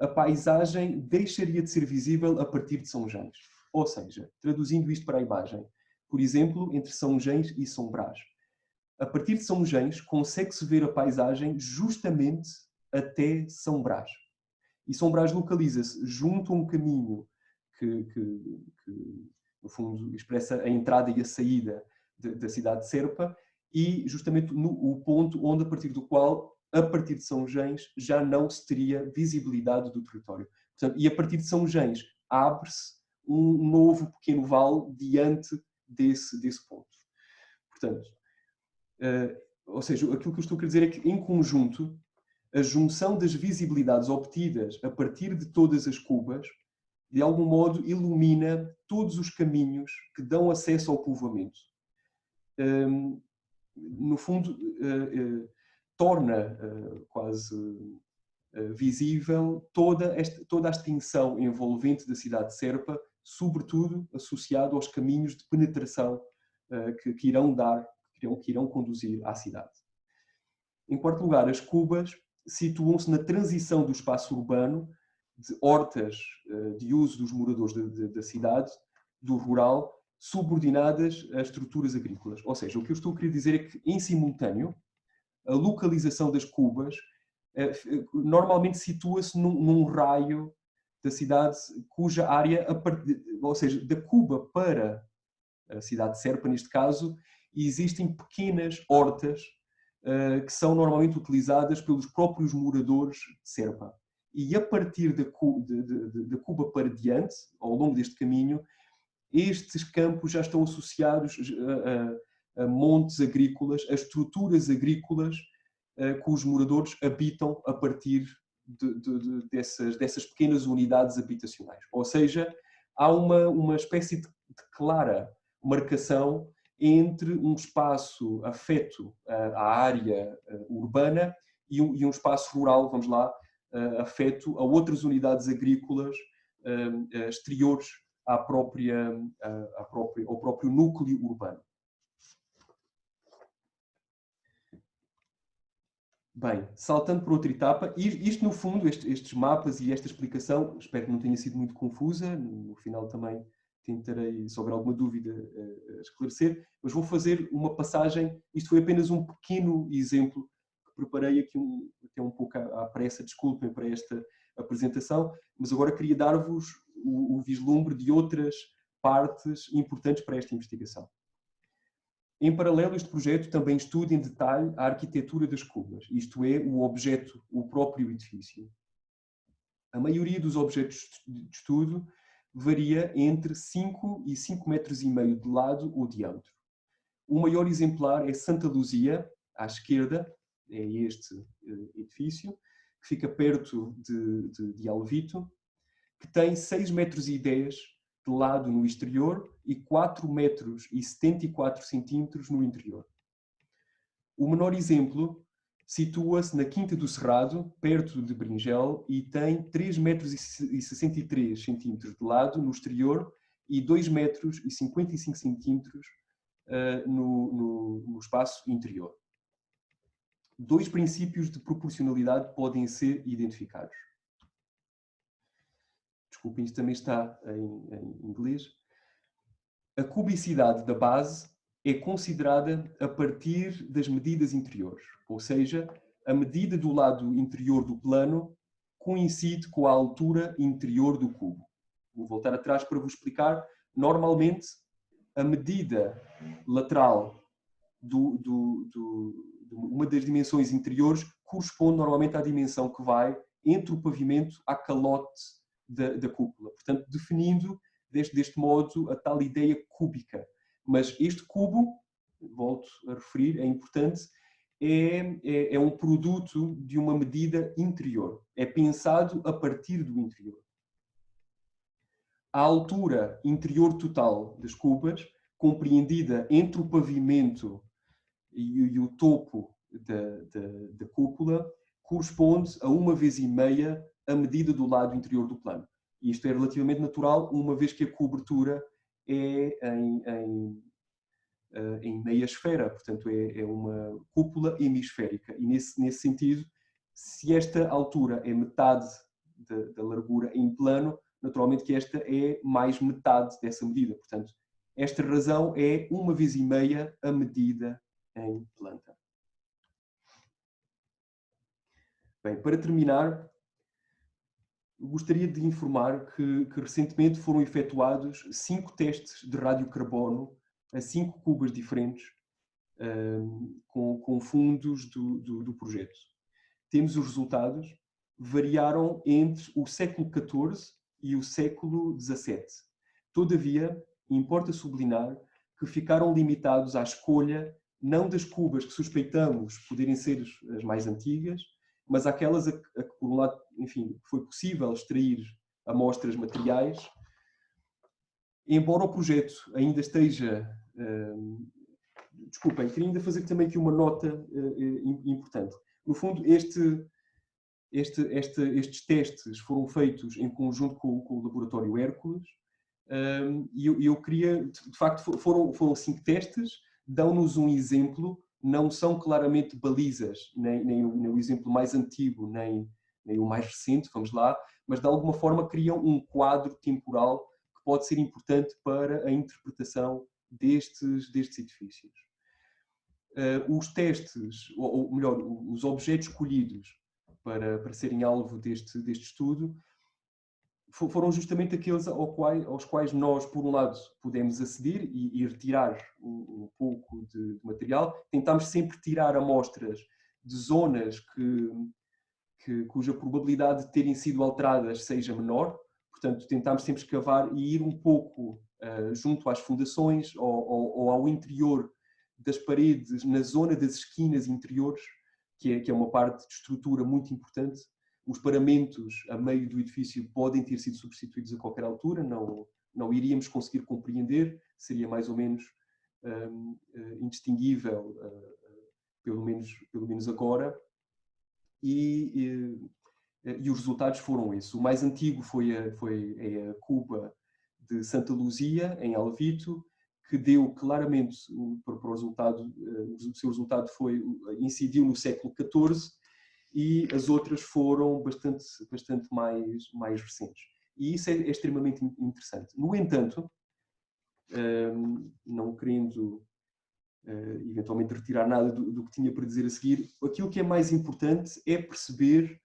a paisagem deixaria de ser visível a partir de São Gens. Ou seja, traduzindo isto para a imagem, por exemplo, entre São Gens e São Brás. A partir de São Gens, consegue-se ver a paisagem justamente até São Brás. E São Brás localiza-se junto a um caminho que, no fundo, expressa a entrada e a saída da cidade de Serpa, e justamente o ponto onde, a partir do qual, a partir de São Gens, já não se teria visibilidade do território. Portanto, e a partir de São Gens, abre-se um novo pequeno vale diante desse ponto. Portanto, ou seja, aquilo que eu estou a querer dizer é que, em conjunto, a junção das visibilidades obtidas a partir de todas as cubas, de algum modo, ilumina todos os caminhos que dão acesso ao povoamento. No fundo, torna quase visível toda a extensão envolvente da cidade de Serpa, sobretudo associado aos caminhos de penetração que irão conduzir à cidade. Em quarto lugar, as cubas situam-se na transição do espaço urbano, de hortas de uso dos moradores da cidade, do rural, subordinadas a estruturas agrícolas. Ou seja, o que eu estou a querer dizer é que, em simultâneo, a localização das cubas normalmente situa-se num raio da cidade cuja área, ou seja, da Cuba para a cidade de Serpa, neste caso, existem pequenas hortas que são normalmente utilizadas pelos próprios moradores de Serpa. E a partir da Cuba para diante, ao longo deste caminho, estes campos já estão associados a montes agrícolas, a estruturas agrícolas que os moradores habitam a partir dessas pequenas unidades habitacionais. Ou seja, há uma espécie de clara marcação entre um espaço afeto à área urbana e um espaço rural, vamos lá, afeto a outras unidades agrícolas exteriores ao próprio núcleo urbano. Bem, saltando para outra etapa, isto no fundo, estes mapas e esta explicação, espero que não tenha sido muito confusa, no final também tentarei, se houver alguma dúvida, esclarecer, mas vou fazer uma passagem, isto foi apenas um pequeno exemplo que preparei aqui até um pouco à pressa, desculpem, para apresentação, mas agora queria dar-vos o vislumbre de outras partes importantes para esta investigação. Em paralelo, este projeto também estuda em detalhe a arquitetura das cubas, isto é, o objeto, o próprio edifício. A maioria dos objetos de estudo varia entre 5 e 5,5 metros de lado ou diâmetro. O maior exemplar é Santa Luzia, à esquerda, é este edifício, que fica perto de Alvito, que tem 6,10 metros de lado no exterior e 4,74 metros no interior. O menor exemplo situa-se na Quinta do Cerrado, perto de Bringel, e tem 3,63 metros de lado no exterior e 2,55 metros no espaço interior. Dois princípios de proporcionalidade podem ser identificados. Desculpem, isto também está em inglês. A cubicidade da base é considerada a partir das medidas interiores, ou seja, a medida do lado interior do plano coincide com a altura interior do cubo. Vou voltar atrás para vos explicar. Normalmente, a medida lateral uma das dimensões interiores corresponde normalmente à dimensão que vai entre o pavimento à calote da cúpula. Portanto, definindo deste modo a tal ideia cúbica. Mas este cubo, volto a referir, é importante, é um produto de uma medida interior. É pensado a partir do interior. A altura interior total das cubas, compreendida entre o pavimento e o topo da cúpula, corresponde a 1,5 vezes a medida do lado interior do plano. E isto é relativamente natural, uma vez que a cobertura é em meia esfera, portanto é uma cúpula hemisférica. E nesse sentido, se esta altura é metade da largura em plano, naturalmente que esta é mais metade dessa medida. Portanto, esta razão é 1,5 vezes a medida em planta. Bem, para terminar, gostaria de informar que recentemente foram efetuados 5 testes de radiocarbono a 5 cubas diferentes com fundos do projeto. Temos os resultados, variaram entre o século XIV e o século XVII. Todavia, importa sublinhar que ficaram limitados à escolha não das cubas que suspeitamos poderem ser as mais antigas, mas aquelas a que, por um lado, enfim, foi possível extrair amostras materiais. Embora o projeto ainda esteja... Desculpem, queria ainda fazer também aqui uma nota importante. No fundo, estes testes foram feitos em conjunto com o laboratório Hércules, e eu queria, de facto, foram 5 testes, dão-nos um exemplo, não são claramente balizas, nem o exemplo mais antigo, nem o mais recente, vamos lá, mas de alguma forma criam um quadro temporal que pode ser importante para a interpretação destes edifícios. Os testes, ou melhor, os objetos escolhidos para serem alvo deste estudo foram justamente aqueles aos quais nós, por um lado, pudemos aceder e retirar um pouco de material. Tentámos sempre tirar amostras de zonas cuja probabilidade de terem sido alteradas seja menor. Portanto, tentámos sempre escavar e ir um pouco junto às fundações ou ao interior das paredes, na zona das esquinas interiores, que é uma parte de estrutura muito importante. Os paramentos a meio do edifício podem ter sido substituídos a qualquer altura, não iríamos conseguir compreender, seria mais ou menos indistinguível, pelo menos agora. E os resultados foram esses. O mais antigo foi a cuba de Santa Luzia, em Alvito, que deu claramente para o resultado, o seu resultado incidiu no século XIV, e as outras foram bastante mais recentes. E isso é extremamente interessante. No entanto, não querendo eventualmente retirar nada do que tinha para dizer a seguir, aquilo que é mais importante é perceber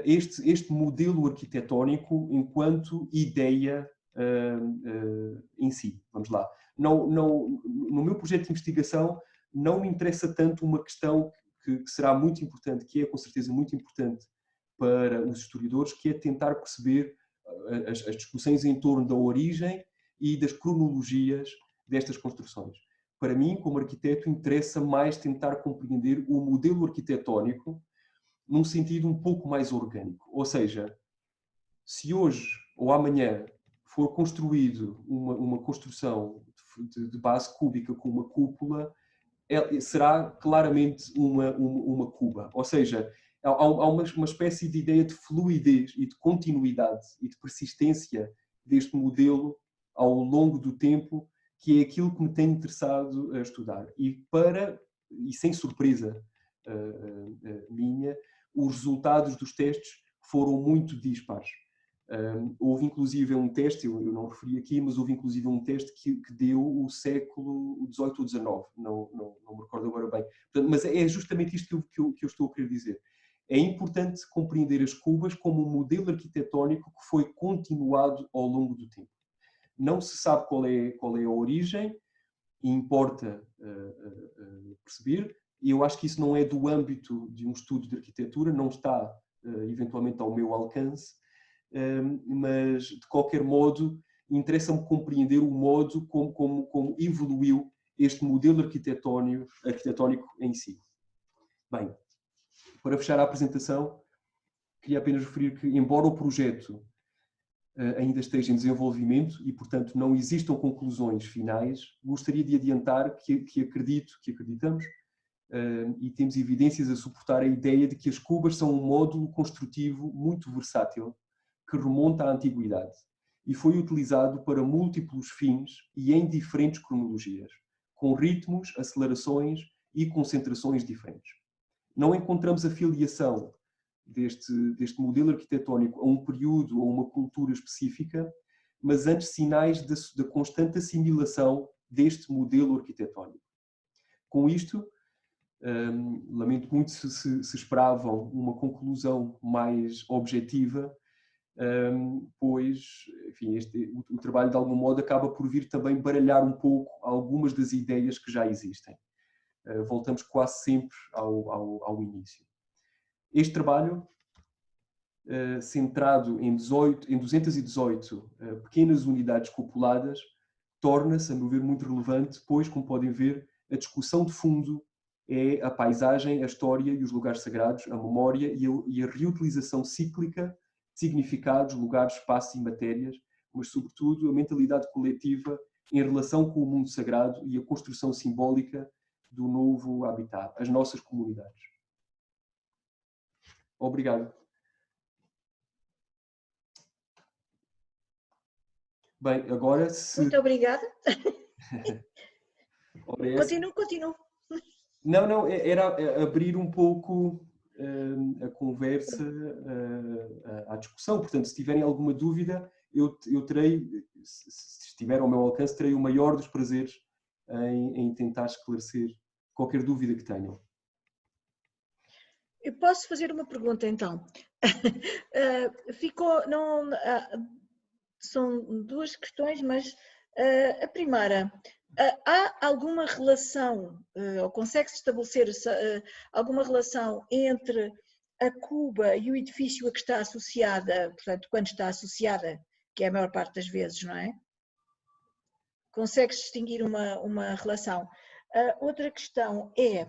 este modelo arquitetónico enquanto ideia em si. Vamos lá. No meu projeto de investigação não me interessa tanto uma questão que será muito importante, que é com certeza muito importante para os historiadores, que é tentar perceber as discussões em torno da origem e das cronologias destas construções. Para mim, como arquiteto, interessa mais tentar compreender o modelo arquitetónico num sentido um pouco mais orgânico. Ou seja, se hoje ou amanhã for construído uma construção de base cúbica com uma cúpula, será claramente uma cuba. Ou seja, há uma espécie de ideia de fluidez e de continuidade e de persistência deste modelo ao longo do tempo, que é aquilo que me tem interessado a estudar. E sem surpresa minha, os resultados dos testes foram muito dispares. Houve inclusive um teste, eu não referi aqui, mas houve inclusive um teste que deu o século XVIII ou XIX, não me recordo agora bem. Portanto, mas é justamente isto que eu estou a querer dizer. É importante compreender as cubas como um modelo arquitetónico que foi continuado ao longo do tempo. Não se sabe qual é a origem, e importa perceber, e eu acho que isso não é do âmbito de um estudo de arquitetura, não está eventualmente ao meu alcance, mas de qualquer modo interessa-me compreender o modo como evoluiu este modelo arquitetónico em si. Bem, para fechar a apresentação, queria apenas referir que, embora o projeto ainda esteja em desenvolvimento e, portanto, não existam conclusões finais, gostaria de adiantar que acreditamos e temos evidências a suportar a ideia de que as cubas são um módulo construtivo muito versátil que remonta à antiguidade e foi utilizado para múltiplos fins e em diferentes cronologias, com ritmos, acelerações e concentrações diferentes. Não encontramos a filiação deste modelo arquitetónico a um período ou uma cultura específica, mas antes sinais da constante assimilação deste modelo arquitetónico. Com isto, lamento muito se esperavam uma conclusão mais objetiva, pois, enfim, o trabalho de algum modo acaba por vir também baralhar um pouco algumas das ideias que já existem. Voltamos quase sempre ao início. Este trabalho, centrado em 218 pequenas unidades cupuladas, torna-se, a meu ver, muito relevante, pois, como podem ver, a discussão de fundo é a paisagem, a história e os lugares sagrados, a memória e a reutilização cíclica de significados, lugares, espaços e matérias, mas, sobretudo, a mentalidade coletiva em relação com o mundo sagrado e a construção simbólica do novo habitat, as nossas comunidades. Obrigado. Bem, agora se... Muito obrigada. Continuo. Não, era abrir um pouco a conversa, à discussão. Portanto, se tiverem alguma dúvida, eu terei, se estiver ao meu alcance, terei o maior dos prazeres em tentar esclarecer qualquer dúvida que tenham. Eu posso fazer uma pergunta, então? São duas questões, mas a primeira, há alguma relação, ou consegue-se estabelecer alguma relação entre a cuba e o edifício a que está associada, portanto, quando está associada, que é a maior parte das vezes, não é? Consegue-se distinguir uma relação. Outra questão é,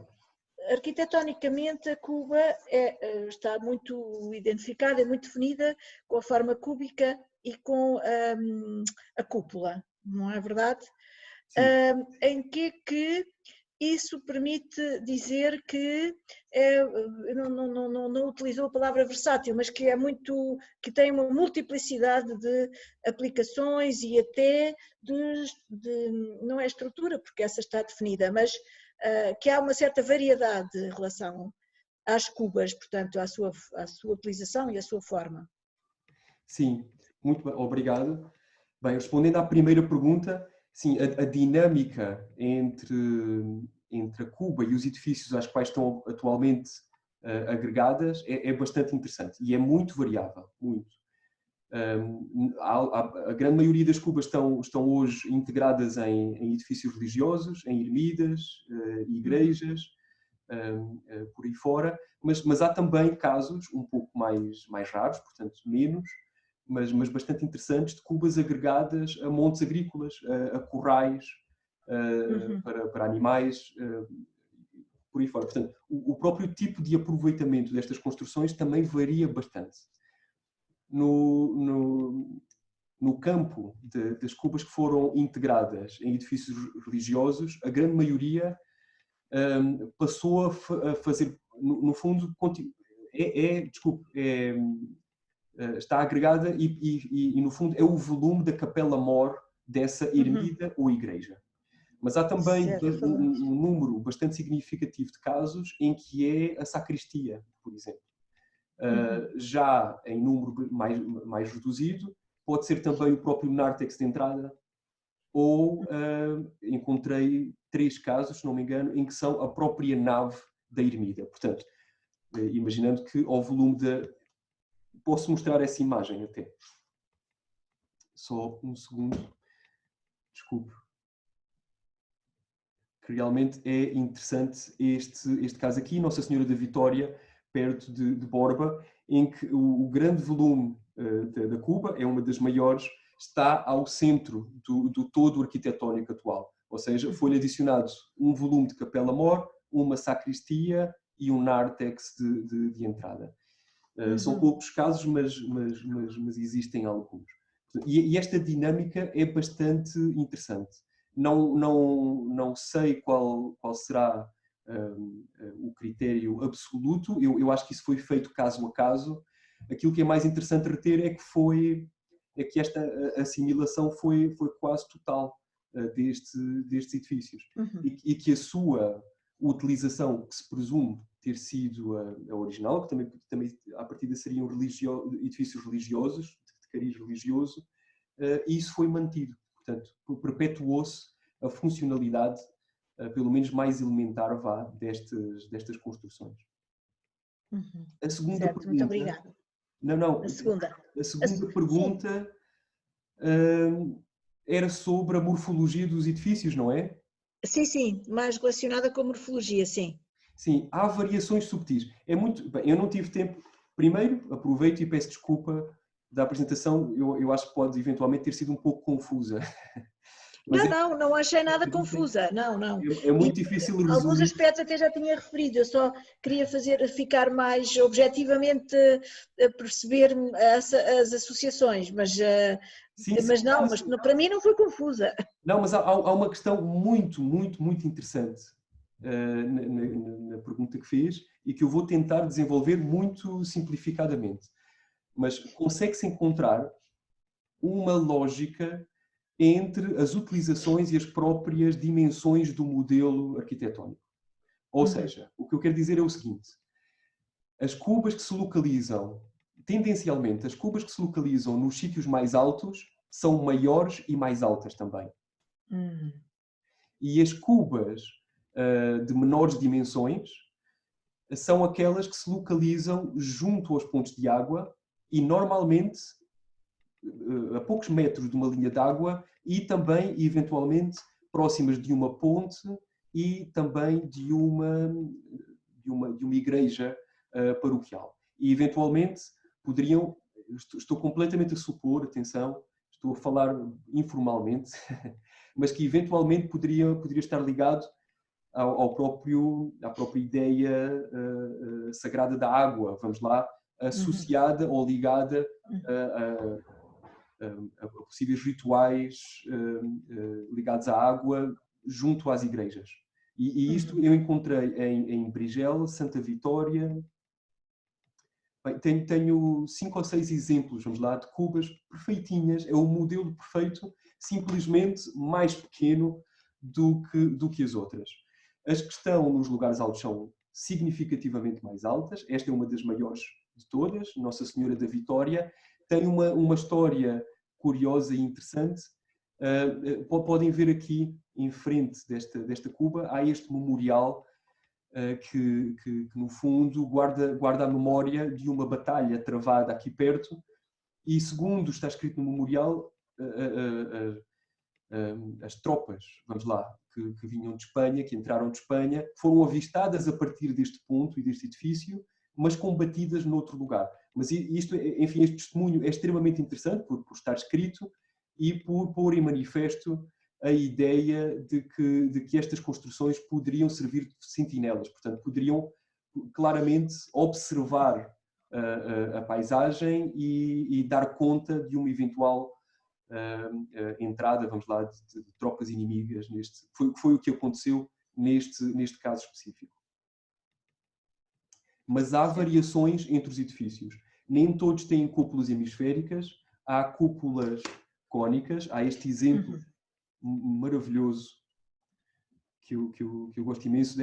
arquitetonicamente, a cuba está muito identificada, é muito definida com a forma cúbica e com a cúpula, não é verdade? Em que isso permite dizer que não utilizou a palavra versátil, mas que que tem uma multiplicidade de aplicações e até não é estrutura, porque essa está definida, mas que há uma certa variedade em relação às cubas, portanto, à sua utilização e à sua forma. Sim, muito bem, obrigado. Bem, respondendo à primeira pergunta, sim, a dinâmica entre a cuba e os edifícios aos quais estão atualmente agregadas é bastante interessante e é muito variável, muito. A grande maioria das cubas estão hoje integradas em edifícios religiosos, em ermidas, igrejas, por aí fora, mas há também casos um pouco mais raros, portanto menos, mas bastante interessantes, de cubas agregadas a montes agrícolas, a corrais para animais, por aí fora. Portanto, o próprio tipo de aproveitamento destas construções também varia bastante. No campo das cubas que foram integradas em edifícios religiosos, a grande maioria passou a fazer, no fundo, está agregada e, no fundo, é o volume da capela-mor dessa ermida ou igreja. Mas há também um número bastante significativo de casos em que é a sacristia, por exemplo. Já em número mais reduzido, pode ser também o próprio nártex de entrada, ou encontrei 3 casos, se não me engano, em que são a própria nave da ermida. Portanto, imaginando que ao volume da... Posso mostrar essa imagem até. Só um segundo. Desculpe. Que realmente é interessante este caso aqui, Nossa Senhora da Vitória, perto de Borba, em que o grande volume da cuba, é uma das maiores, está ao centro do todo arquitetónico atual. Ou seja, foi-lhe adicionado um volume de capela-mor, uma sacristia e um nártex de entrada. São poucos casos, mas existem alguns. E esta dinâmica é bastante interessante. Não sei qual será o critério absoluto. Eu acho que isso foi feito caso a caso. Aquilo que é mais interessante reter é que esta assimilação foi quase total destes edifícios. E que a sua utilização, que se presume ter sido a original, que também à partida seriam edifícios religiosos, de cariz religioso, e isso foi mantido. Portanto, perpetuou-se a funcionalidade, pelo menos mais elementar, destas construções. A segunda certo, pergunta... muito obrigada. Não. A segunda pergunta era sobre a morfologia dos edifícios, não é? Sim, mais relacionada com a morfologia, sim. Sim, há variações subtis. Bem, eu não tive tempo. Primeiro, aproveito e peço desculpa da apresentação. Eu acho que pode eventualmente ter sido um pouco confusa. Mas não achei nada confusa, não. É muito difícil resumir. Alguns aspectos até já tinha referido, eu só queria ficar mais objetivamente a perceber as associações, mas para mim não foi confusa. Não, mas há uma questão muito interessante na pergunta que fez e que eu vou tentar desenvolver muito simplificadamente. Mas consegue-se encontrar uma lógica entre as utilizações e as próprias dimensões do modelo arquitetónico. Ou seja, o que eu quero dizer é o seguinte: as cubas que se localizam, tendencialmente, as cubas que se localizam nos sítios mais altos são maiores e mais altas também. E as cubas de menores dimensões são aquelas que se localizam junto aos pontos de água e normalmente a poucos metros de uma linha de água e também, eventualmente, próximas de uma ponte e também de uma igreja paroquial. E, eventualmente, poderiam, estou completamente a supor, atenção, estou a falar informalmente, mas que, eventualmente, poderia estar ligado à própria ideia sagrada da água, vamos lá, associada ou ligada a possíveis rituais ligados à água junto às igrejas. E isto eu encontrei em Brigel, Santa Vitória. Bem, tenho 5 ou 6 exemplos, vamos lá, de cubas perfeitinhas. É o modelo perfeito, simplesmente mais pequeno do que as outras. As que estão nos lugares altos são significativamente mais altas. Esta é uma das maiores de todas, Nossa Senhora da Vitória. Tem uma história curiosa e interessante. Podem ver aqui, em frente desta cuba, há este memorial que no fundo guarda a memória de uma batalha travada aqui perto, e segundo está escrito no memorial, as tropas, vamos lá, que vinham de Espanha, que entraram de Espanha, foram avistadas a partir deste ponto e deste edifício, mas combatidas noutro lugar. Mas isto, enfim, este testemunho é extremamente interessante por estar escrito e por pôr em manifesto a ideia de que estas construções poderiam servir de sentinelas, portanto, poderiam claramente observar a paisagem e dar conta de uma eventual entrada, vamos lá, de tropas inimigas. Foi o que aconteceu neste caso específico. Mas há variações entre os edifícios. Nem todos têm cúpulas hemisféricas, há cúpulas cônicas, há este exemplo maravilhoso que eu gosto imenso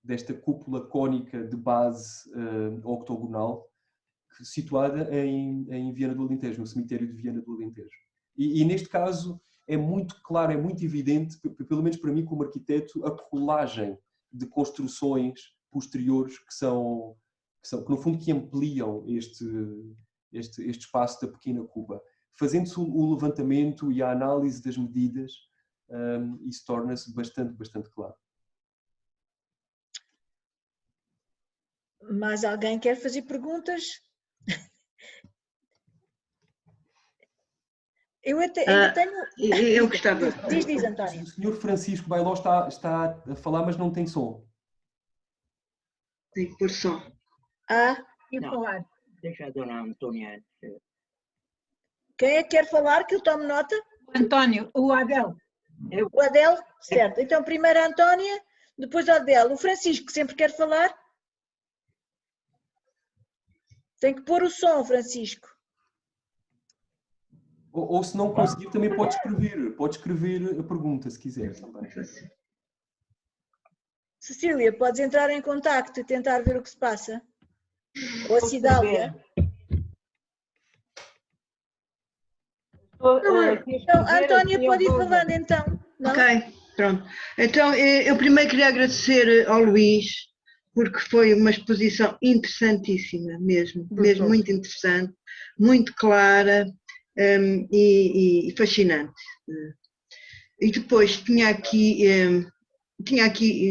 desta cúpula cônica de base octogonal, situada em Viana do Alentejo, no cemitério de Viana do Alentejo. E neste caso é muito claro, é muito evidente, pelo menos para mim como arquiteto, a colagem de construções posteriores que no fundo que ampliam este espaço da pequena Cuba. Fazendo-se o levantamento e a análise das medidas, isso torna-se bastante claro. Mais alguém quer fazer perguntas? Eu ainda tenho... Eu gostava... Diz, António. O senhor Francisco Bailó está a falar, mas não tem som. Tem que pôr som. E falar. Deixa a dona Antônia. Quem é que quer falar, que eu tomo nota? António, o Adel. O Adel? Certo. Então, primeiro a Antónia, depois a Adel. O Francisco, que sempre quer falar? Tem que pôr o som, Francisco. Ou se não conseguir, também pode escrever a pergunta, se quiser. Também. Cecília, podes entrar em contacto e tentar ver o que se passa? Ou a Cidália? Então, a Antónia pode ir falando, então. Não? Ok, pronto. Então, eu primeiro queria agradecer ao Luís, porque foi uma exposição interessantíssima mesmo muito interessante, muito clara e fascinante. E depois tinha aqui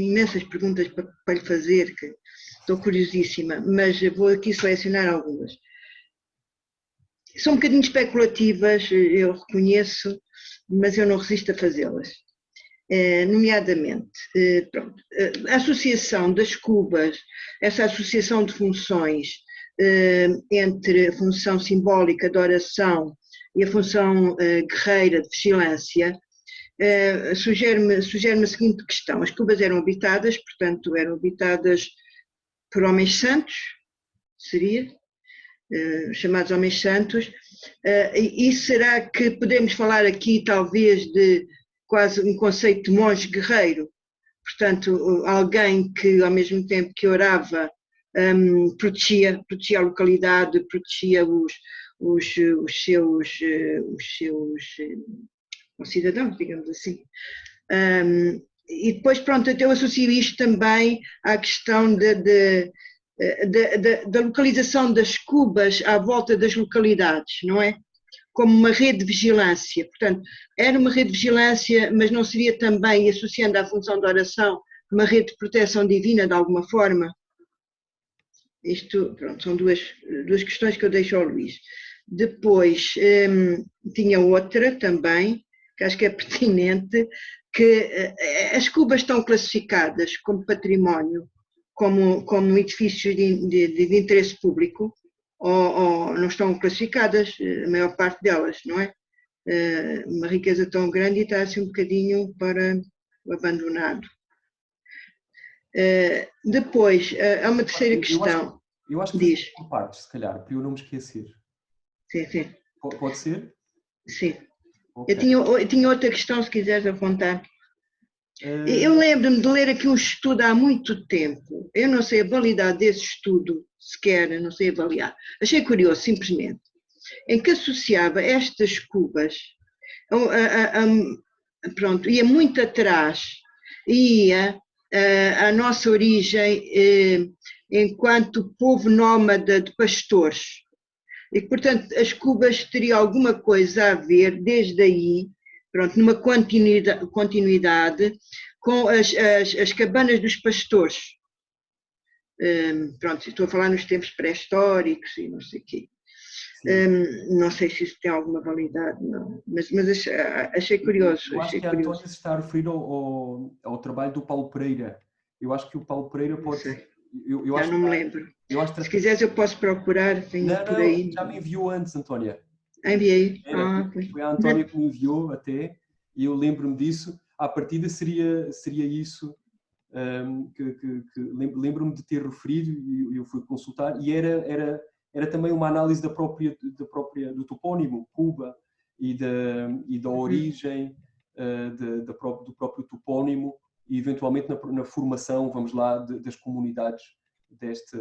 imensas perguntas para lhe fazer, que estou curiosíssima, mas vou aqui selecionar algumas. São um bocadinho especulativas, eu reconheço, mas eu não resisto a fazê-las. Nomeadamente, pronto, a associação das cubas, essa associação de funções entre a função simbólica de oração e a função guerreira de vigilância, sugere-me a seguinte questão. As cubas eram habitadas, portanto, eram habitadas por homens santos, seria? Chamados homens santos, e será que podemos falar aqui talvez de quase um conceito de monge guerreiro, portanto alguém que ao mesmo tempo que orava protegia a localidade, protegia os seus cidadãos, digamos assim. E depois, pronto, eu associo isto também à questão da localização das cubas à volta das localidades, não é? Como uma rede de vigilância. Portanto, era uma rede de vigilância, mas não seria também, associando à função de oração, uma rede de proteção divina de alguma forma? Isto, pronto, são duas questões que eu deixo ao Luís. Depois, tinha outra também, que acho que é pertinente, que as cubas estão classificadas como património, como edifícios de interesse público, ou não estão classificadas, a maior parte delas, não é? Uma riqueza tão grande e está assim um bocadinho para o abandonado. Depois, há uma terceira questão. Eu acho que diz. Por partes, se calhar, para eu não me esquecer. Sim. Pode ser? Sim. Okay. Eu tinha outra questão, se quiseres apontar. Eu lembro-me de ler aqui um estudo há muito tempo. Eu não sei a validade desse estudo, sequer, não sei avaliar. Achei curioso, simplesmente, em que associava estas cubas, pronto, ia muito atrás, ia a nossa origem enquanto povo nómada de pastores. E, portanto, as cubas teriam alguma coisa a ver, desde aí, pronto, numa continuidade com as cabanas dos pastores. Pronto, estou a falar nos tempos pré-históricos e não sei o quê. Não sei se isso tem alguma validade, não. Mas achei curioso. Eu acho que a Antónia se está a referir ao trabalho do Paulo Pereira. Eu acho que o Paulo Pereira pode... Já acho não me lembro. Se quiseres eu posso procurar, tenho por aí. Já me enviou antes, Antónia. Enviei? Foi a Antónia que me enviou até, e eu lembro-me disso. À partida seria isso que lembro-me de ter referido, e eu fui consultar, e era também uma análise do topónimo Cuba e da origem do próprio topónimo e eventualmente na formação, vamos lá, das comunidades deste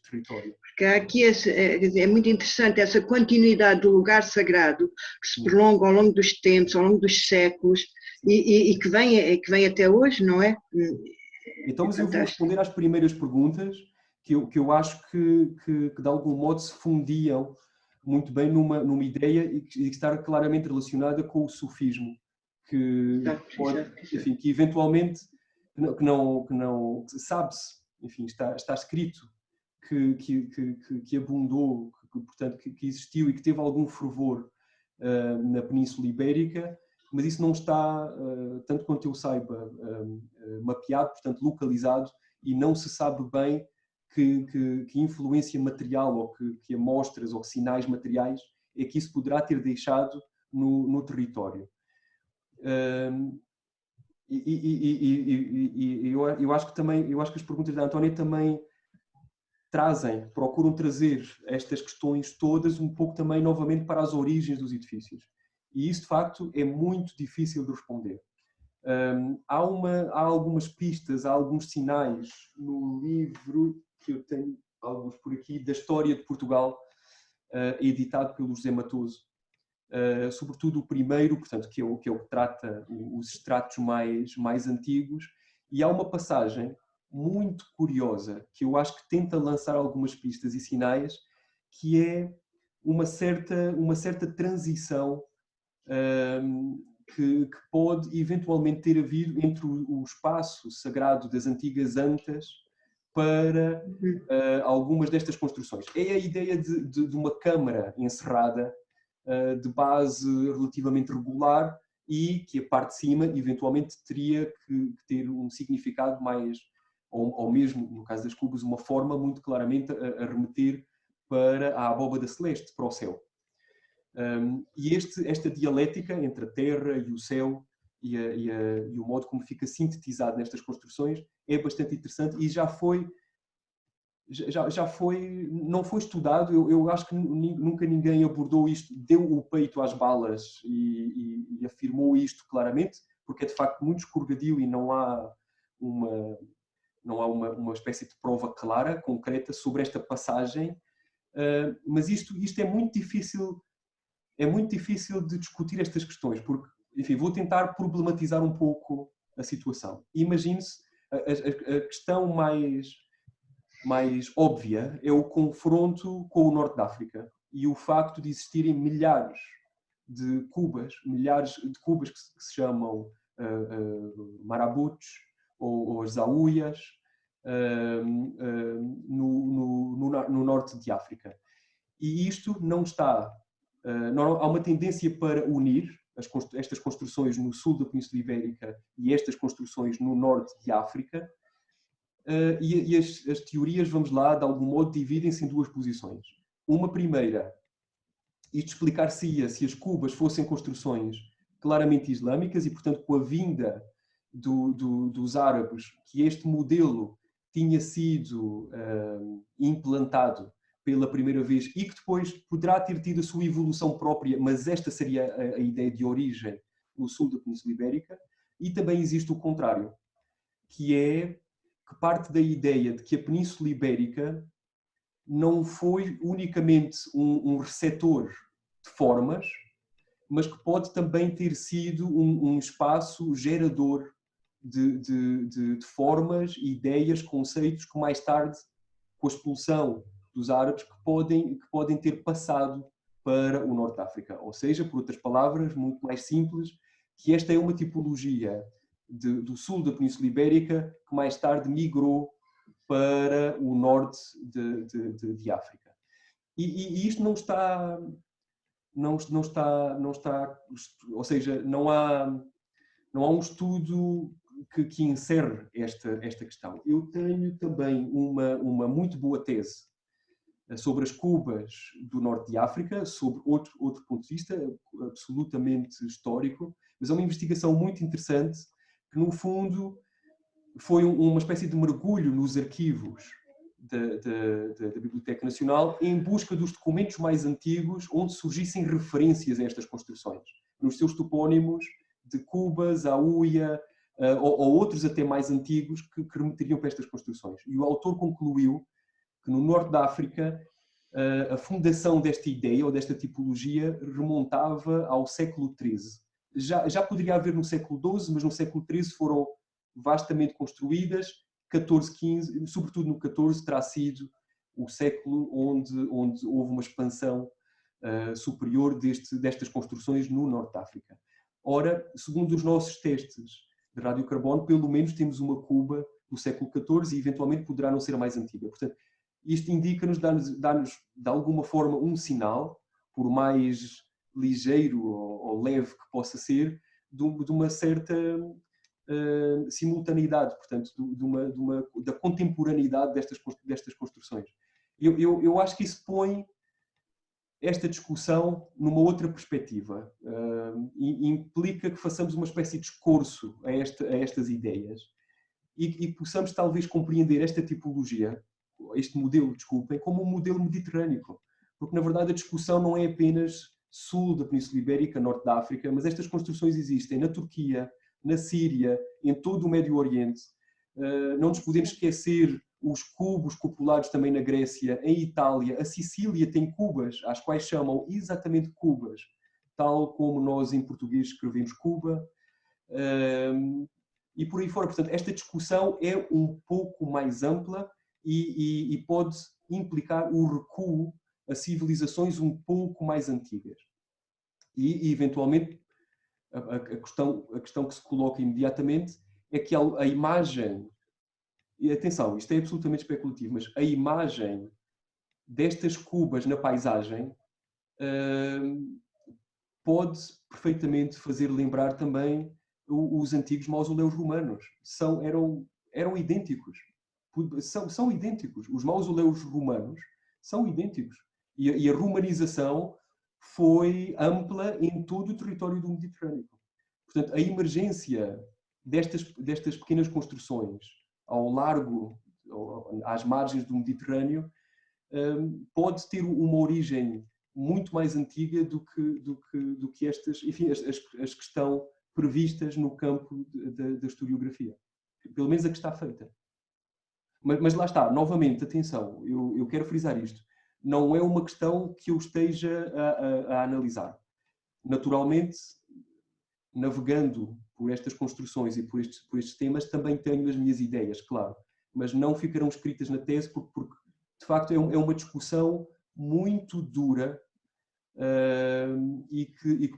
território. Porque aqui é muito interessante essa continuidade do lugar sagrado que se prolonga ao longo dos tempos, ao longo dos séculos e que vem até hoje, não é? Então, mas eu vou responder às primeiras perguntas que eu acho que de algum modo se fundiam muito bem numa ideia e que está claramente relacionada com o sufismo, que eventualmente que não sabe-se, enfim, está escrito que abundou, portanto que existiu e que teve algum fervor na Península Ibérica, mas isso não está, tanto quanto eu saiba, mapeado, portanto localizado, e não se sabe bem que influência material ou que amostras ou sinais materiais é que isso poderá ter deixado no território. Eu acho que as perguntas da Antónia também procuram trazer estas questões todas um pouco também novamente para as origens dos edifícios. E isso de facto é muito difícil de responder. Há algumas pistas, há alguns sinais no livro, que eu tenho alguns por aqui, da História de Portugal, editado pelo José Matoso. Sobretudo o primeiro, portanto, que é o que trata os extratos mais antigos, e há uma passagem muito curiosa que eu acho que tenta lançar algumas pistas e sinais, que é uma certa transição que pode eventualmente ter havido entre o espaço sagrado das antigas antas para algumas destas construções. É a ideia de uma câmara encerrada, de base relativamente regular, e que a parte de cima eventualmente teria que ter um significado mais, ou mesmo, no caso das cubas, uma forma muito claramente a remeter para a abóbada celeste, para o céu. E esta dialética entre a terra e o céu e o modo como fica sintetizado nestas construções é bastante interessante e não foi estudado. Eu acho que nunca ninguém abordou isto, deu o peito às balas e afirmou isto claramente, porque é de facto muito escorregadio e não há uma espécie de prova clara, concreta, sobre esta passagem. Mas isto é muito difícil de discutir estas questões, porque, enfim, vou tentar problematizar um pouco a situação. Imagine-se, a questão mais óbvia é o confronto com o Norte de África e o facto de existirem milhares de cubas que se chamam marabutos ou as zaúias no Norte de África. E isto não está... há uma tendência para unir estas construções no sul da Península Ibérica e estas construções no norte de África, e as teorias, vamos lá, de algum modo dividem-se em duas posições. Uma primeira, isto explicar-se-ia se as cubas fossem construções claramente islâmicas e, portanto, com a vinda dos árabes, que este modelo tinha sido implantado pela primeira vez e que depois poderá ter tido a sua evolução própria, mas esta seria a ideia de origem no sul da Península Ibérica. E também existe o contrário, que parte da ideia de que a Península Ibérica não foi unicamente um receptor de formas, mas que pode também ter sido um espaço gerador de formas, ideias, conceitos que mais tarde, com a expulsão dos árabes, que podem ter passado para o Norte de África. Ou seja, por outras palavras, muito mais simples, que esta é uma tipologia do sul da Península Ibérica que mais tarde migrou para o norte de África. E isto não está, ou seja, não há um estudo que encerre esta questão. Eu tenho também uma muito boa tese sobre as Cubas do norte de África, sobre outro ponto de vista, absolutamente histórico, mas é uma investigação muito interessante que, no fundo, foi uma espécie de mergulho nos arquivos da Biblioteca Nacional em busca dos documentos mais antigos onde surgissem referências a estas construções, nos seus topónimos de Cubas, Aúia, ou outros até mais antigos que remeteriam para estas construções. E o autor concluiu que no norte da África a fundação desta ideia ou desta tipologia remontava ao século XIII. Já poderia haver no século XII, mas no século XIII foram vastamente construídas. 14, 15, sobretudo no 14, terá sido o século onde houve uma expansão superior destas construções no norte da África. Ora, segundo os nossos testes de radiocarbono, pelo menos temos uma Cuba do século XIV e eventualmente poderá não ser a mais antiga. Portanto, isto indica-nos, dá-nos de alguma forma um sinal, por mais ligeiro ou leve que possa ser, de uma certa simultaneidade, portanto, da contemporaneidade destas construções. Eu acho que isso põe esta discussão numa outra perspectiva. Implica que façamos uma espécie de escorço a estas ideias e possamos talvez compreender esta tipologia, este modelo, desculpem, como um modelo mediterrâneo. Porque, na verdade, a discussão não é apenas sul da Península Ibérica, norte da África, mas estas construções existem na Turquia, na Síria, em todo o Médio Oriente. Não nos podemos esquecer os cubos cupulares também na Grécia, em Itália. A Sicília tem cubas, às quais chamam exatamente cubas, tal como nós em português escrevemos Cuba. E por aí fora. Portanto, esta discussão é um pouco mais ampla e pode implicar o recuo a civilizações um pouco mais antigas. E eventualmente, a questão que se coloca imediatamente é que a imagem, e atenção, isto é absolutamente especulativo, mas a imagem destas cubas na paisagem pode perfeitamente fazer lembrar também os antigos mausoléus romanos. Eram idênticos. São idênticos. Os mausoléus romanos são idênticos. E a romanização foi ampla em todo o território do Mediterrâneo. Portanto, a emergência destas pequenas construções ao largo, às margens do Mediterrâneo, pode ter uma origem muito mais antiga do que estas, enfim, as que estão previstas no campo da historiografia. Pelo menos a que está feita. Mas lá está, novamente, atenção, eu quero frisar isto. Não é uma questão que eu esteja a analisar. Naturalmente, navegando por estas construções e por estes temas, também tenho as minhas ideias, claro. Mas não ficarão escritas na tese porque de facto, é uma discussão muito dura e que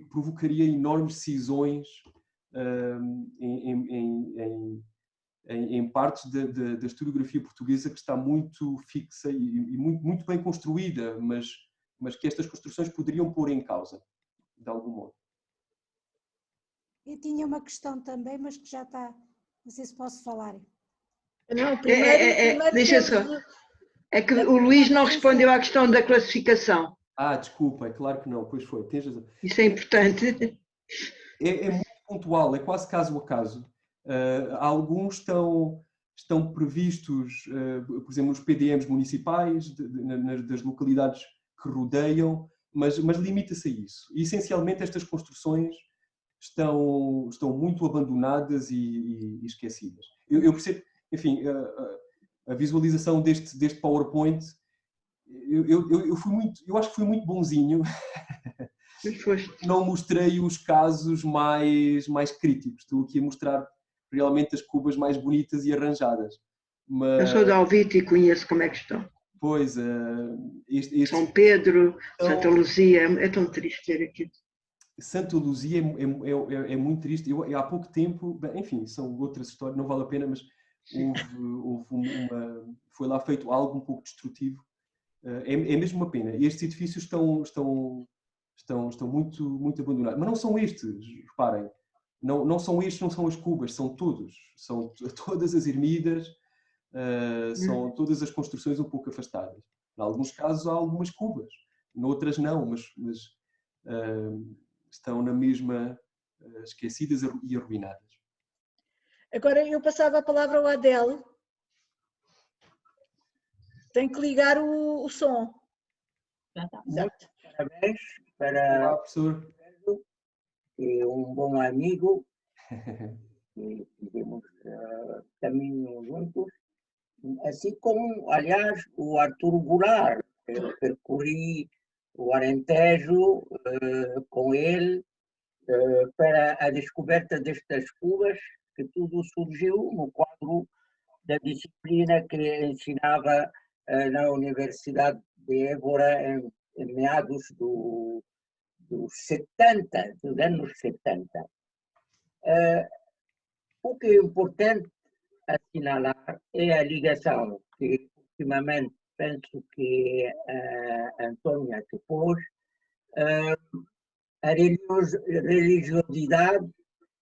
provocaria enormes cisões em partes da historiografia portuguesa que está muito fixa e muito bem construída, mas que estas construções poderiam pôr em causa, de algum modo. Eu tinha uma questão também, mas que já está, não sei se posso falar. Não, primeiro deixa só. É que o Luís não respondeu à questão da classificação. Desculpa, é claro que não, pois foi. Isso é importante. É muito pontual, é quase caso a caso. Alguns estão previstos, por exemplo, nos PDMs municipais, das localidades que rodeiam, mas limita-se a isso. E, essencialmente, estas construções estão muito abandonadas e esquecidas. Eu percebo, enfim, a visualização deste PowerPoint, eu acho que fui muito bonzinho. Não mostrei os casos mais críticos. Estou aqui a mostrar realmente as cubas mais bonitas e arranjadas. Mas, Eu sou de Alvite e conheço como é que estão. pois, São Pedro, Então, Santa Luzia, é tão triste ver aquilo. Santa Luzia é muito triste. Eu, há pouco tempo, bem, enfim, são outras histórias, não vale a pena, mas foi lá feito algo um pouco destrutivo. É mesmo uma pena. Estes edifícios estão muito, muito abandonados. Mas não são estes, reparem. Não são estes, não são as cubas, são todos. São todas as ermidas, são todas as construções um pouco afastadas. Em alguns casos há algumas cubas, noutras não, mas estão na mesma esquecidas e arruinadas. Agora eu passava a palavra ao Adel. Tem que ligar o som. Muitos parabéns Olá, para professor. que é um bom amigo e fizemos caminho juntos, assim como, aliás, o Artur Goulart. Eu percorri o Alentejo com ele para a descoberta destas cubas, que tudo surgiu no quadro da disciplina que ensinava na Universidade de Évora em meados dos anos 70. O que é importante assinalar é a ligação que, ultimamente, penso que a Antônia te pôs, a religiosidade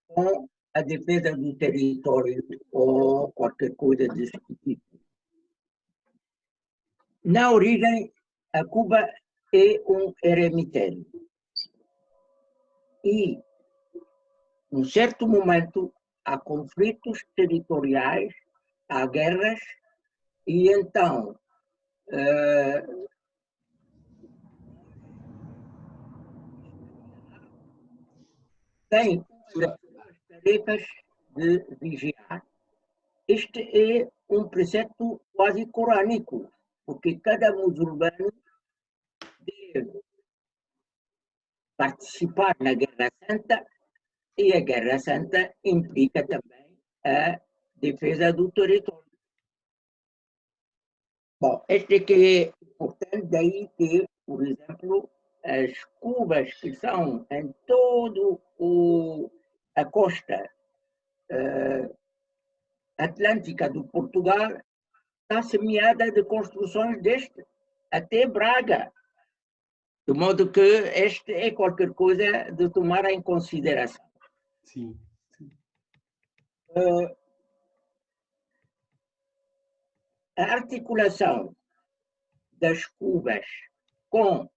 com a defesa do território ou qualquer coisa desse tipo. Na origem, a Cuba é um eremitério. E, num certo momento, há conflitos territoriais, há guerras, e então tem as tarefas de vigiar. Este é um preceito quase corânico, porque cada muçulmano deve participar na Guerra Santa, e a Guerra Santa implica também a defesa do território. Bom, este é que é importante, daí que, por exemplo, as cubas que são em toda a costa atlântica do Portugal está semeada de construções deste, até Braga. De modo que este é qualquer coisa de tomar em consideração. Sim. A articulação das cubas com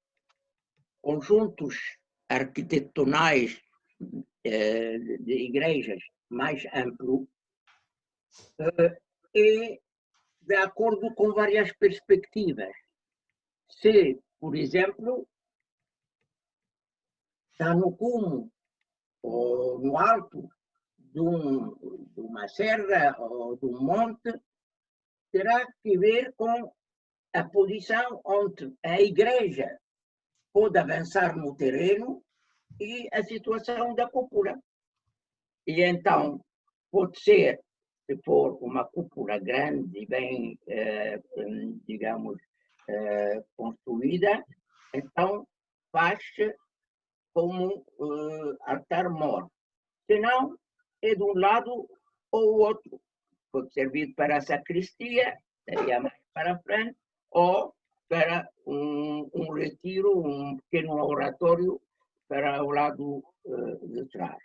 conjuntos arquitetonais de igrejas mais amplo é de acordo com várias perspectivas. Se, por exemplo, está no cume ou no alto de uma serra ou de um monte, terá que ver com a posição onde a igreja pode avançar no terreno e a situação da cúpula. E então, pode ser, se for uma cúpula grande e bem, digamos, construída, então faz-se como altar-mor. Se não, é de um lado ou outro. Pode servir para a sacristia, seria mais para frente, ou para um retiro, um pequeno oratório para o lado de trás.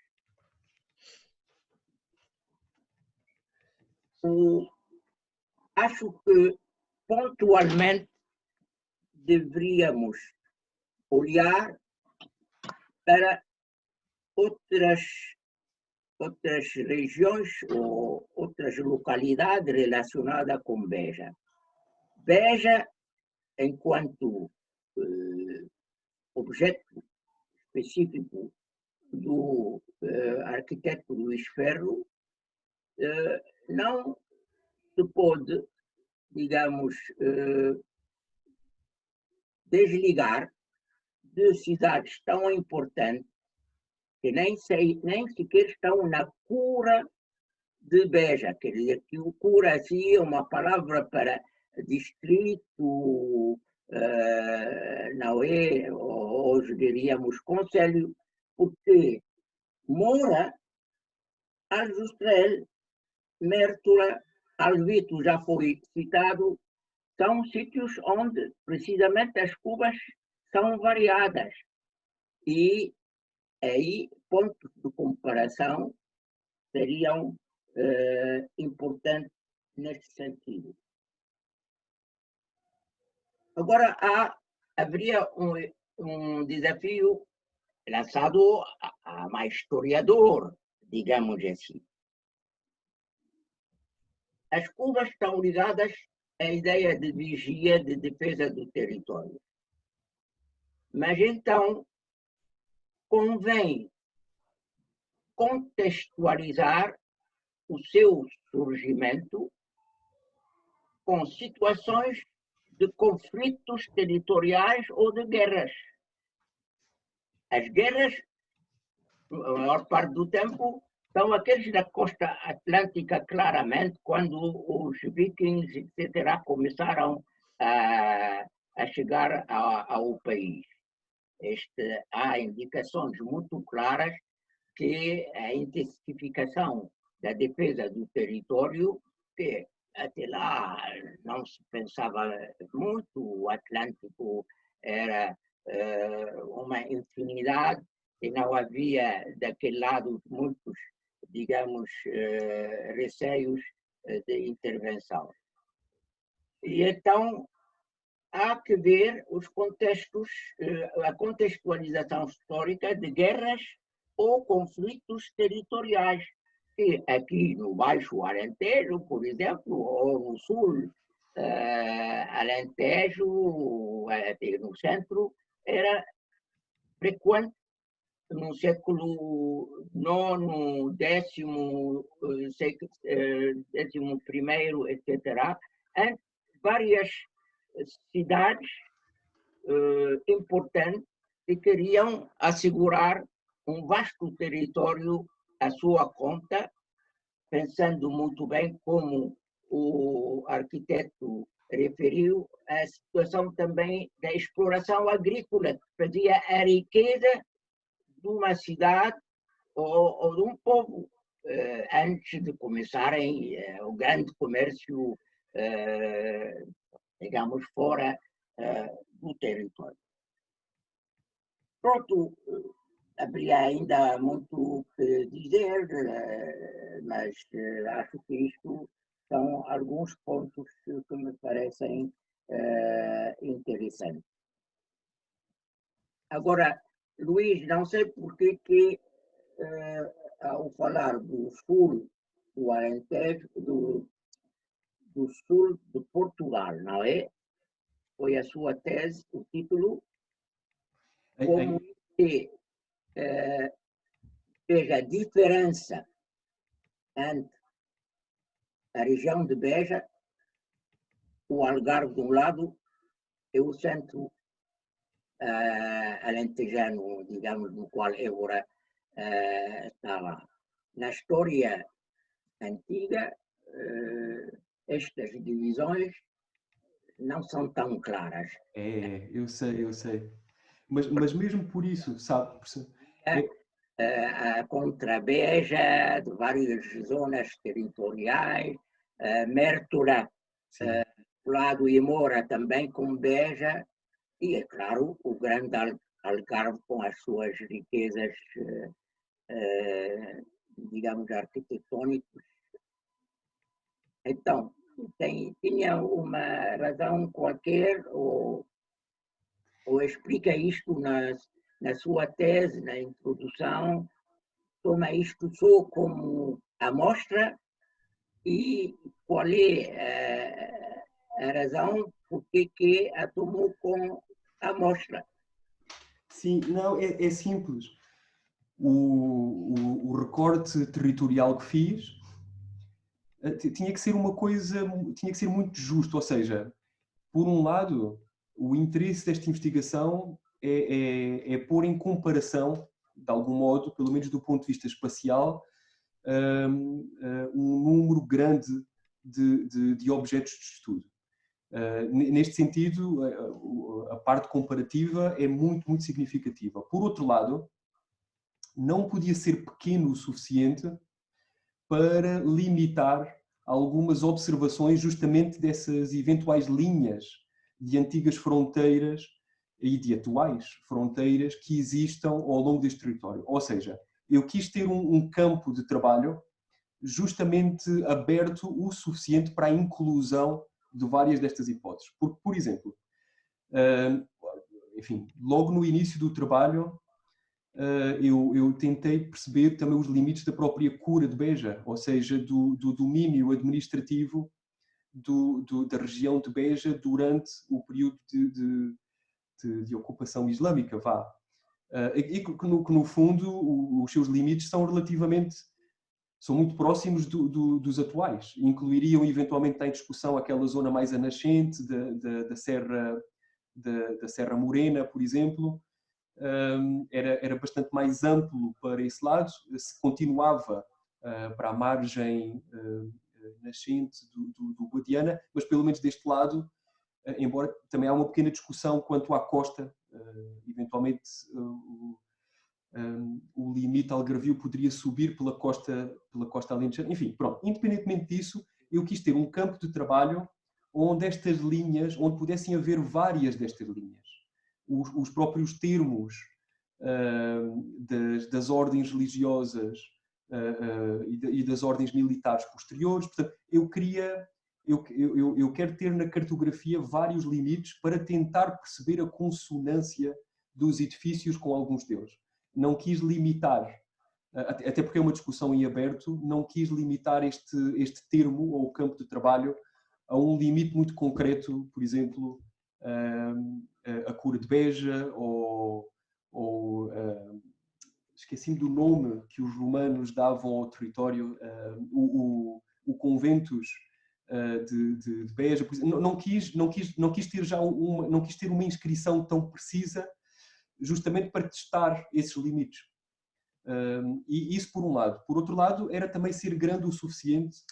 Acho que pontualmente deveríamos olhar para outras regiões ou outras localidades relacionadas com Beja. Beja, enquanto objeto específico do arquiteto Luís Ferro, não se pode, digamos, desligar de cidades tão importantes que nem sequer estão na cura de Beja, quer dizer, que o cura assim é uma palavra para distrito, não é? Hoje diríamos conselho, porque Moura, Aljustrel, Mértola, Alvito já foi citado, são sítios onde precisamente as cubas são variadas. E aí pontos de comparação seriam importantes neste sentido. Agora, haveria um desafio lançado a mais historiador, digamos assim. As cubas estão ligadas à ideia de vigia, de defesa do território. Mas então, convém contextualizar o seu surgimento com situações de conflitos territoriais ou de guerras. As guerras, a maior parte do tempo, são aqueles da costa atlântica, claramente, quando os vikings, etc., começaram a chegar ao país. Há indicações muito claras que a intensificação da defesa do território, que até lá não se pensava muito, o Atlântico era uma infinidade e não havia daquele lado muitos, digamos, receios de intervenção. E então há que ver os contextos, a contextualização histórica de guerras ou conflitos territoriais, que aqui no Baixo Alentejo, por exemplo, ou no Sul Alentejo, até no centro, era frequente no século IX, XI, etc., em várias cidades importantes que queriam assegurar um vasto território à sua conta, pensando muito bem como o arquiteto referiu, a situação também da exploração agrícola, que fazia a riqueza de uma cidade ou de um povo, antes de começarem o grande comércio, digamos, fora do território. Pronto, haveria ainda muito que dizer, mas acho que isto são alguns pontos que me parecem interessantes. Agora, Luís, não sei por que ao falar do sul do Alentejo, do sul de Portugal, não é? Foi a sua tese, o título, como que veja a diferença entre a região de Beja, o Algarve de um lado e o centro alentejano, digamos, no qual Évora estava. Na história antiga, estas divisões não são tão claras. Eu sei. Mas mesmo por isso, sabe? Contra Beja, de várias zonas territoriais, Mértola, do lado e Moura também com Beja, e é claro o grande Algarve com as suas riquezas, digamos, arquitetônicas. Então, tinha uma razão qualquer ou explica isto na sua tese, na introdução, toma isto só como amostra e qual é a razão por que a tomou como amostra? Sim, não, é simples. O recorte territorial que fiz tinha que ser uma coisa, tinha que ser muito justo, ou seja, por um lado, o interesse desta investigação é pôr em comparação, de algum modo, pelo menos do ponto de vista espacial, um número grande de objetos de estudo. Neste sentido, a parte comparativa é muito, muito significativa. Por outro lado, não podia ser pequeno o suficiente para limitar algumas observações justamente dessas eventuais linhas de antigas fronteiras e de atuais fronteiras que existam ao longo deste território. Ou seja, eu quis ter um campo de trabalho justamente aberto o suficiente para a inclusão de várias destas hipóteses. Porque, por exemplo, enfim, logo no início do trabalho, eu tentei perceber também os limites da própria cura de Beja, ou seja, do domínio administrativo da região de Beja durante o período de ocupação islâmica, vá. E que no fundo os seus limites são muito próximos dos atuais. Incluiriam eventualmente em discussão aquela zona mais a nascente da Serra Morena, por exemplo. Era bastante mais amplo para esse lado, se continuava para a margem nascente do Guadiana, mas pelo menos deste lado, embora também há uma pequena discussão quanto à costa, eventualmente o limite algarvio poderia subir pela costa alentejana. Enfim, pronto, independentemente disso, eu quis ter um campo de trabalho onde estas linhas, onde pudessem haver várias destas linhas. Os próprios termos das ordens religiosas e das ordens militares posteriores. Portanto, eu quero ter na cartografia vários limites para tentar perceber a consonância dos edifícios com alguns deles. Não quis limitar, até porque é uma discussão em aberto, não quis limitar este termo ou campo de trabalho a um limite muito concreto, por exemplo, a cura de Beja ou esqueci-me do nome que os romanos davam ao território, o Conventus de Beja. Por exemplo, não quis ter uma inscrição tão precisa, justamente para testar esses limites. E isso por um lado. Por outro lado, era também ser grande o suficiente,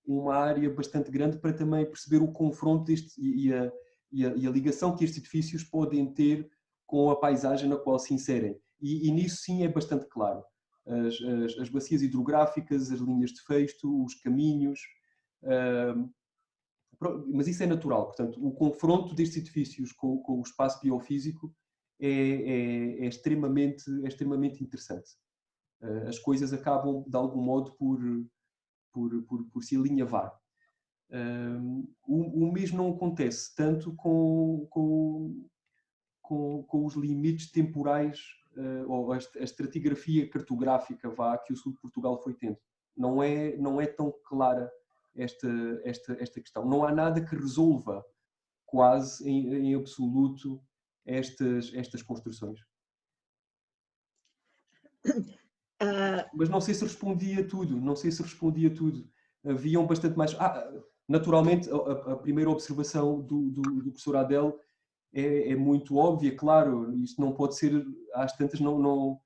uma área bastante grande, para também perceber o confronto e a ligação que estes edifícios podem ter com a paisagem na qual se inserem. E nisso sim é bastante claro. As bacias hidrográficas, as linhas de festo, os caminhos, mas isso é natural. Portanto, o confronto destes edifícios com o espaço biofísico é extremamente interessante. As coisas acabam, de algum modo, por se alinhavar. O mesmo não acontece tanto com os limites temporais ou a estratigrafia cartográfica que o sul de Portugal foi tendo. Não é tão clara esta questão. Não há nada que resolva quase em absoluto estas construções. Mas não sei se respondia a tudo. Haviam bastante mais... naturalmente, a primeira observação do professor Adel é muito óbvia, claro. Isto não pode ser, às tantas, não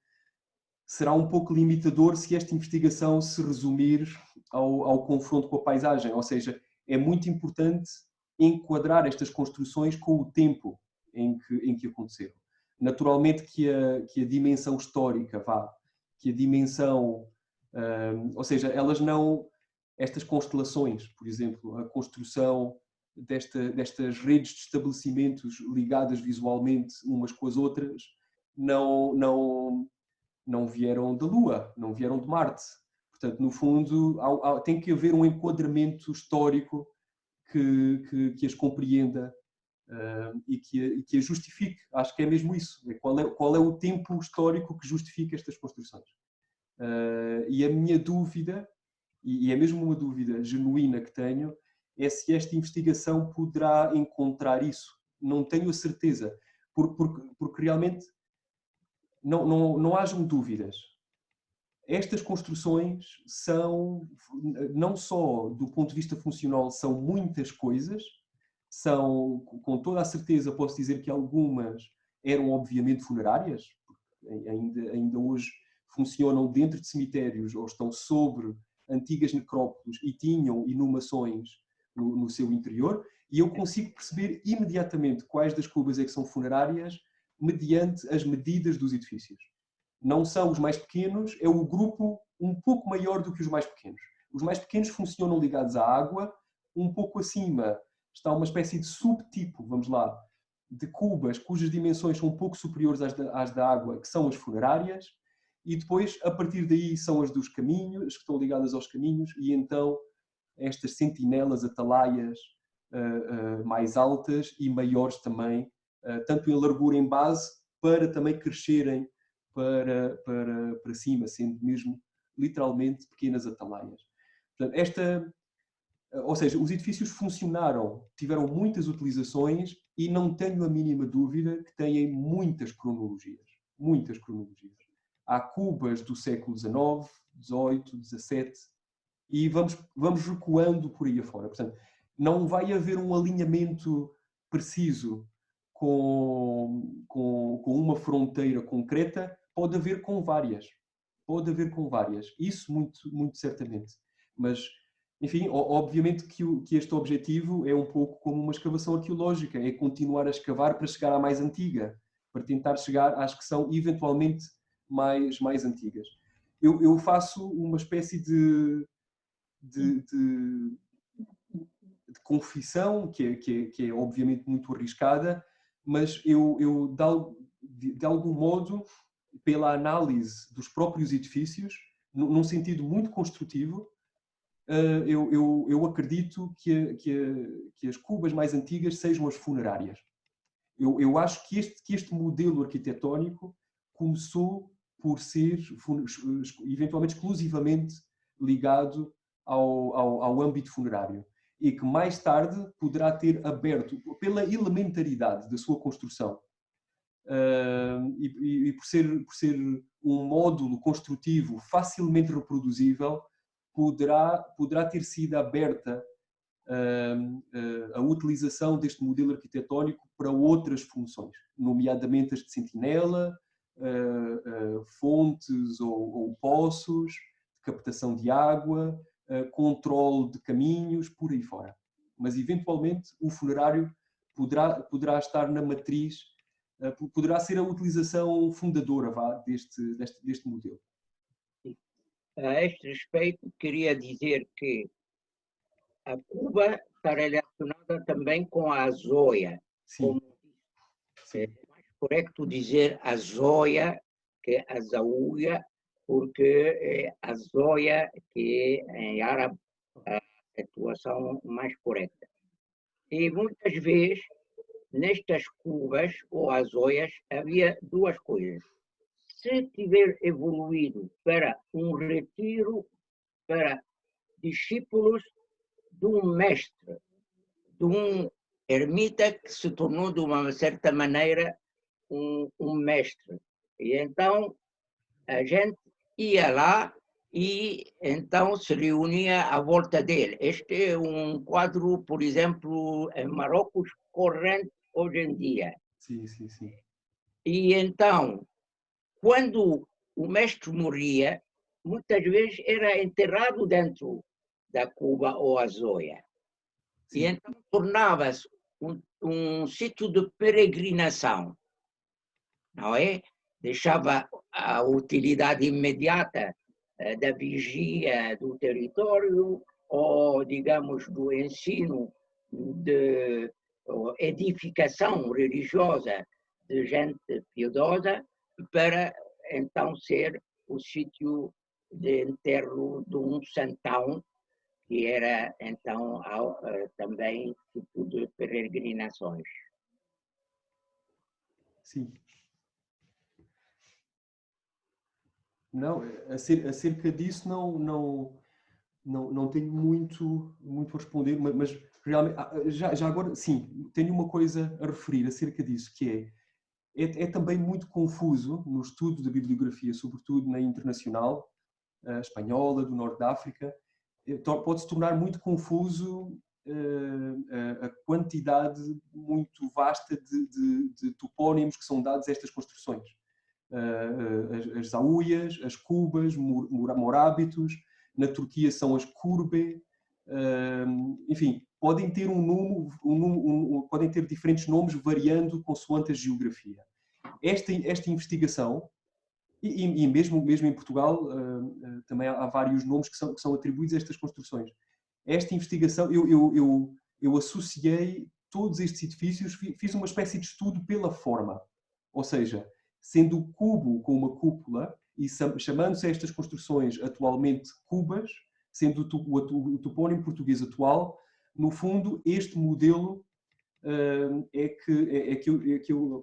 será um pouco limitador se esta investigação se resumir ao confronto com a paisagem. Ou seja, é muito importante enquadrar estas construções com o tempo em que aconteceram. Naturalmente que a dimensão histórica, que a dimensão... ou seja, elas não... Estas constelações, por exemplo, a construção destas redes de estabelecimentos ligadas visualmente umas com as outras, não vieram da Lua, não vieram de Marte. Portanto, no fundo, tem que haver um enquadramento histórico que as compreenda e que a justifique. Acho que é mesmo isso. Qual é o tempo histórico que justifica estas construções? E a minha dúvida, e é mesmo uma dúvida genuína que tenho, é se esta investigação poderá encontrar isso. Não tenho a certeza, porque realmente não hajam dúvidas. Estas construções são, não só do ponto de vista funcional, são muitas coisas, são, com toda a certeza, posso dizer que algumas eram obviamente funerárias, porque ainda hoje funcionam dentro de cemitérios ou estão sobre antigas necrópolis e tinham inumações no seu interior, e eu consigo perceber imediatamente quais das cubas é que são funerárias mediante as medidas dos edifícios. Não são os mais pequenos, é o grupo um pouco maior do que os mais pequenos. Os mais pequenos funcionam ligados à água, um pouco acima está uma espécie de subtipo, vamos lá, de cubas cujas dimensões são um pouco superiores às da água, que são as funerárias, e depois, a partir daí, são as dos caminhos, as que estão ligadas aos caminhos, e então estas sentinelas, atalaias mais altas e maiores também, tanto em largura em base, para também crescerem para cima, sendo mesmo literalmente pequenas atalaias. Portanto, ou seja, os edifícios funcionaram, tiveram muitas utilizações e não tenho a mínima dúvida que têm muitas cronologias. Muitas cronologias. Há cubas do século XIX, XVIII, XVII e vamos recuando por aí afora. Portanto, não vai haver um alinhamento preciso com uma fronteira concreta, pode haver com várias. Pode haver com várias. Isso muito, muito certamente. Mas, enfim, obviamente que este objetivo é um pouco como uma escavação arqueológica, é continuar a escavar para chegar à mais antiga, para tentar chegar às que são eventualmente mais antigas. Eu faço uma espécie de confissão, que é obviamente muito arriscada, mas eu de algum modo, pela análise dos próprios edifícios, num sentido muito construtivo, eu acredito que as cubas mais antigas sejam as funerárias. Eu acho que este modelo arquitetónico começou por ser eventualmente exclusivamente ligado ao âmbito funerário e que mais tarde poderá ter aberto, pela elementaridade da sua construção e por ser um módulo construtivo facilmente reproduzível, poderá ter sido aberta a utilização deste modelo arquitetónico para outras funções, nomeadamente as de sentinela, fontes ou poços, captação de água, controle de caminhos, por aí fora. Mas, eventualmente, o funerário poderá estar na matriz, poderá ser a utilização fundadora deste modelo. A este respeito, queria dizer que a cuba está relacionada também com a azoia. Sim. É mais correto dizer azoia que azaúia, porque é azoia que em árabe a situação mais correta. E muitas vezes, nestas cubas ou azoias, havia duas coisas. Se tiver evoluído para um retiro para discípulos de um mestre, de um ermita que se tornou, de uma certa maneira, um mestre. E então a gente ia lá e então se reunia à volta dele. Este é um quadro, por exemplo, em Marrocos, corrente hoje em dia. Sim, sim, sim. E então, quando o mestre morria, muitas vezes era enterrado dentro da cuba ou azoia. Sim. E então tornava-se um sítio de peregrinação, não é? Deixava a utilidade imediata da vigia do território ou, digamos, do ensino de edificação religiosa de gente piedosa para então ser o sítio de enterro de um santão, que era então também tipo de peregrinações. Sim. Não, acerca disso não tenho muito a responder, mas realmente, já agora, sim, tenho uma coisa a referir acerca disso, que é também muito confuso no estudo da bibliografia, sobretudo na internacional, espanhola, do Norte da África, pode-se tornar muito confuso a quantidade muito vasta de topónimos que são dados a estas construções. as zaúias, as cubas, morábitos. Na Turquia são as curbe. Enfim, podem ter podem ter diferentes nomes variando consoante a geografia. Esta investigação, e mesmo em Portugal, também há vários nomes que são atribuídos a estas construções. Esta investigação, eu associei todos estes edifícios, fiz uma espécie de estudo pela forma, ou seja, sendo o cubo com uma cúpula e chamando-se a estas construções atualmente cubas, sendo o topónimo português atual, no fundo, este modelo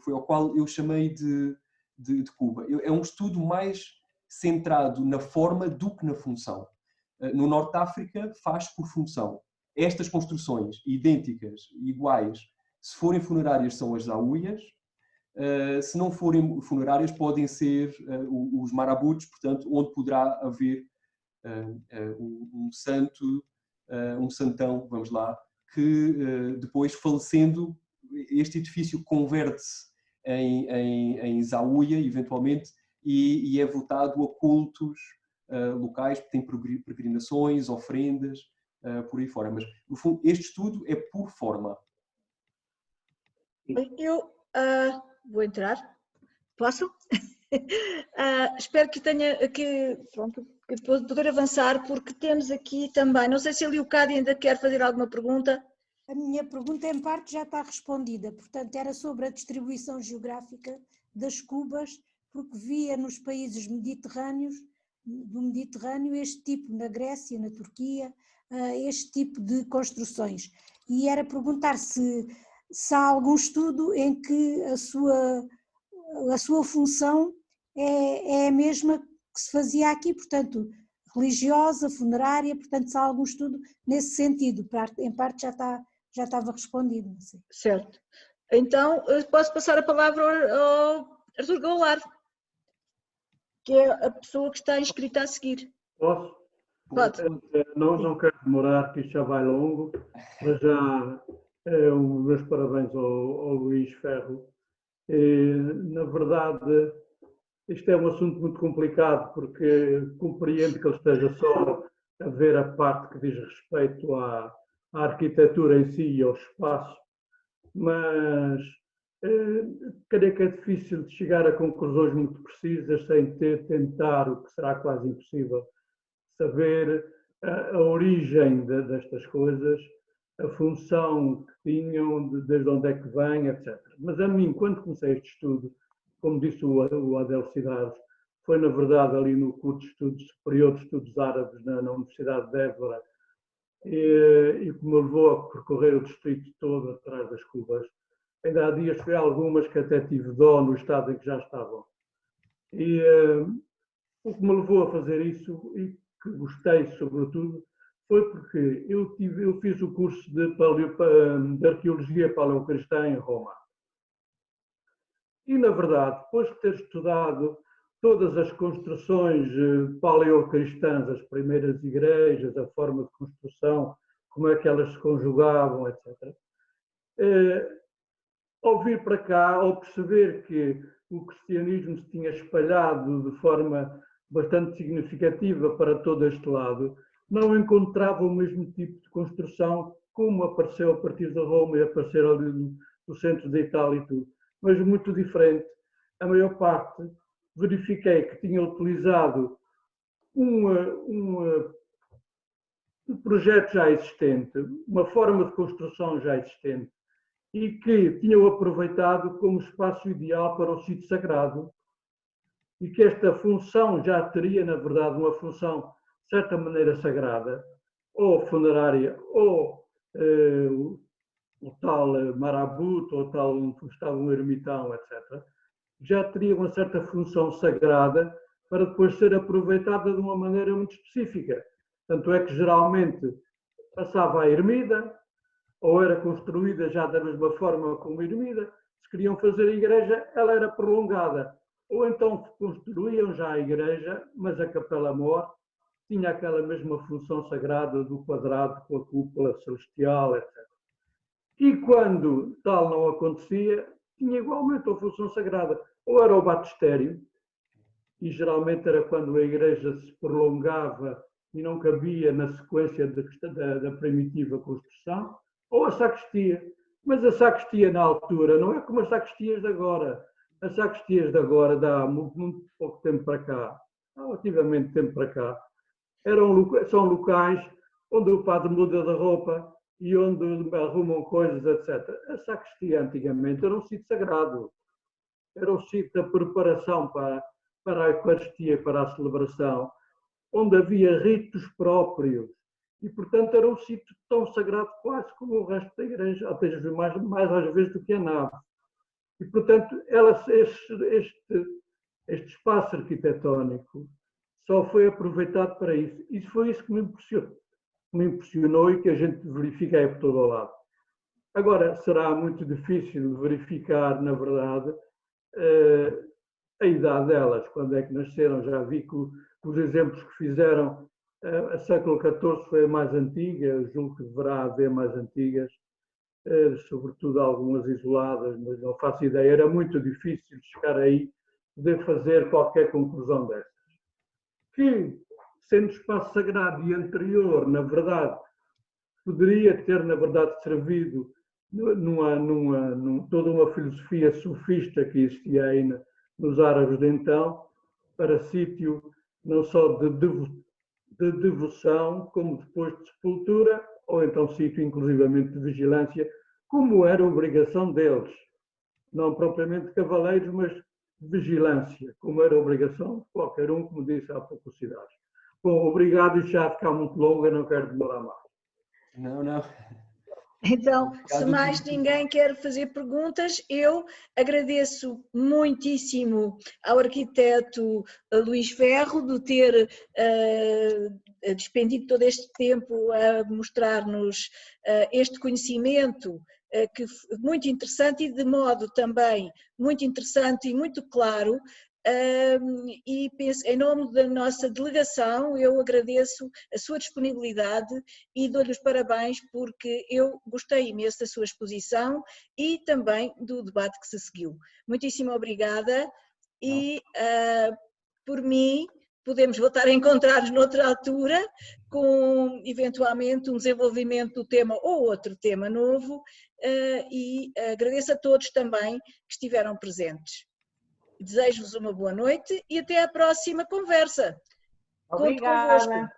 foi ao qual eu chamei de Cuba. É um estudo mais centrado na forma do que na função. No Norte de África faz por função. Estas construções idênticas, iguais, se forem funerárias são as zaúias, se não forem funerárias podem ser os marabutos, portanto, onde poderá haver um santo, um santão, vamos lá, que depois, falecendo, este edifício converte-se em zaúia, eventualmente, e é votado a cultos locais, que têm peregrinações, ofrendas, por aí fora. Mas, no fundo, este estudo é por forma. Eu vou entrar. Posso? Espero que tenha que poder avançar, porque temos aqui também, não sei se a Leocádia ainda quer fazer alguma pergunta. A minha pergunta, em parte, já está respondida. Portanto, era sobre a distribuição geográfica das cubas, porque via nos países do Mediterrâneo este tipo, na Grécia, na Turquia, este tipo de construções. E era perguntar se há algum estudo em que a sua função é a mesma que se fazia aqui, portanto, religiosa, funerária, portanto, se há algum estudo nesse sentido. Em parte já estava respondido. Não sei. Certo. Então, posso passar a palavra ao Artur Goulart, que é a pessoa que está inscrita a seguir. Posso? Pode. Não quero demorar, que isto já vai longo, mas já os meus parabéns ao Luís Ferro. Na verdade, isto é um assunto muito complicado, porque compreendo que ele esteja só a ver a parte que diz respeito à arquitetura em si e ao espaço, mas creio que é difícil de chegar a conclusões muito precisas sem tentar, o que será quase impossível, saber a origem destas coisas, a função que tinham, desde onde é que vem, etc. Mas a mim, quando comecei este estudo, como disse o Adel Cidade, foi na verdade ali no curso de estudos superior de estudos árabes na Universidade de Évora, e que me levou a percorrer o distrito todo atrás das cubas. Ainda há dias fui a algumas que até tive dó no estado em que já estavam. E o que me levou a fazer isso, e que gostei sobretudo, foi porque eu fiz o curso de Arqueologia Paleocristã em Roma. E, na verdade, depois de ter estudado todas as construções paleocristãs, as primeiras igrejas, a forma de construção, como é que elas se conjugavam, etc., ao vir para cá, ao perceber que o cristianismo se tinha espalhado de forma bastante significativa para todo este lado, não encontrava o mesmo tipo de construção como apareceu a partir de Roma e apareceu ali no centro da Itália e tudo, mas muito diferente. A maior parte verifiquei que tinha utilizado um projeto já existente, uma forma de construção já existente, e que tinham aproveitado como espaço ideal para o sítio sagrado, e que esta função já teria, na verdade, uma função, de certa maneira, sagrada, ou funerária, ou o tal marabuto, ou tal onde estava um ermitão, etc., já teria uma certa função sagrada para depois ser aproveitada de uma maneira muito específica. Tanto é que, geralmente, passava a ermida, ou era construída já da mesma forma como a ermida. Se queriam fazer a igreja, ela era prolongada. Ou então construíam já a igreja, mas a capela-mor tinha aquela mesma função sagrada do quadrado com a cúpula celestial, etc. E quando tal não acontecia, tinha igualmente a função sagrada. Ou era o batistério, e geralmente era quando a igreja se prolongava e não cabia na sequência da primitiva construção, ou a sacristia. Mas a sacristia na altura não é como as sacristias de agora. As sacristias de agora, dá muito pouco tempo para cá, relativamente tempo para cá, são locais onde o padre muda de roupa e onde arrumam coisas, etc. A sacristia antigamente era um sítio sagrado, era um sítio da preparação para a Eucaristia, para a celebração, onde havia ritos próprios e, portanto, era um sítio tão sagrado quase como o resto da igreja, até mais às vezes do que a nave. E, portanto, este espaço arquitetónico só foi aproveitado para isso. E foi isso que me impressionou e que a gente verifica aí por todo o lado. Agora, será muito difícil verificar, na verdade, a idade delas, quando é que nasceram. Já vi que os exemplos que fizeram, a século XIV foi a mais antiga, eu julgo que deverá haver mais antigas, sobretudo algumas isoladas, mas não faço ideia. Era muito difícil chegar aí, poder fazer qualquer conclusão dessas. Que, sendo espaço sagrado e anterior, na verdade, poderia ter, na verdade, servido toda uma filosofia sufista que existia aí nos árabes de então, para sítio não só de devoção, como depois de sepultura, ou então sítio inclusivamente de vigilância, como era obrigação deles. Não propriamente de cavaleiros, mas de vigilância, como era obrigação de qualquer um, como disse há pouco cidades. Bom, obrigado, e já ficar muito longa, não quero demorar mais. Não. Então, se mais ninguém quer fazer perguntas, eu agradeço muitíssimo ao arquiteto Luís Ferro de ter despendido todo este tempo a mostrar-nos este conhecimento que muito interessante e de modo também muito interessante e muito claro. E penso, em nome da nossa delegação, eu agradeço a sua disponibilidade e dou-lhe os parabéns, porque eu gostei imenso da sua exposição e também do debate que se seguiu. Muitíssimo obrigada e, por mim, podemos voltar a encontrar-nos noutra altura, com eventualmente um desenvolvimento do tema ou outro tema novo, e agradeço a todos também que estiveram presentes. Desejo-vos uma boa noite e até à próxima conversa. Obrigada.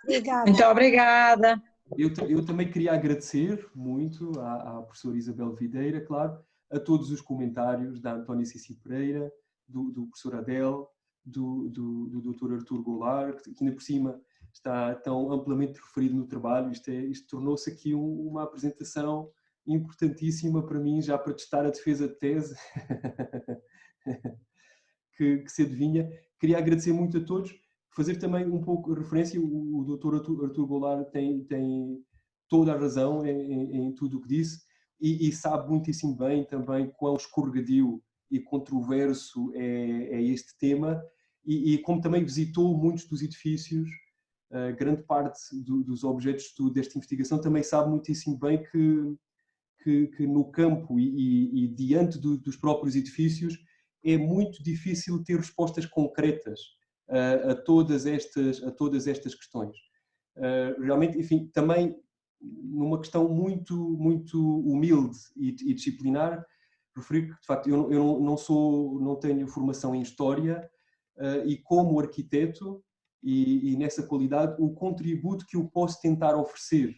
Muito obrigada. Eu também queria agradecer muito à professora Isabel Videira, claro, a todos os comentários da Antónia Cici Pereira, do professor Adel, do Dr. Artur Goulart, que ainda por cima está tão amplamente referido no trabalho. Isto tornou-se aqui uma apresentação importantíssima para mim, já para testar a defesa de tese que se adivinha. Queria agradecer muito a todos, fazer também um pouco referência, o Dr. Artur Goulart tem toda a razão em tudo o que disse e sabe muitíssimo bem também quão escorregadio e controverso é este tema e como também visitou muitos dos edifícios, grande parte dos objetos de estudo desta investigação, também sabe muitíssimo bem que no campo e diante dos próprios edifícios é muito difícil ter respostas concretas a todas estas questões. Realmente, enfim, também numa questão muito humilde e disciplinar, referir que, de facto, eu não tenho formação em História e como arquiteto e nessa qualidade, o contributo que eu posso tentar oferecer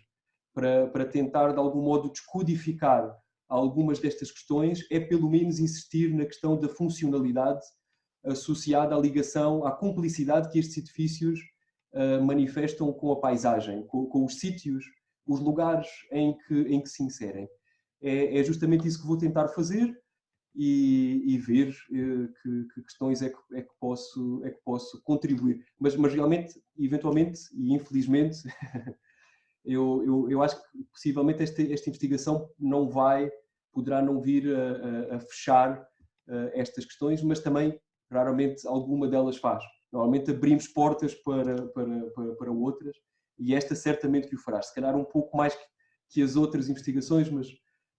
para tentar, de algum modo, descodificar algumas destas questões é, pelo menos, insistir na questão da funcionalidade associada à ligação, à cumplicidade que estes edifícios manifestam com a paisagem, com os sítios, os lugares em que se inserem. É justamente isso que vou tentar fazer e ver que questões é que posso contribuir. Mas realmente, eventualmente e infelizmente, eu acho que possivelmente esta investigação poderá não vir a fechar estas questões, mas também raramente alguma delas faz. Normalmente abrimos portas para outras e esta certamente que o fará. Se calhar um pouco mais que as outras investigações,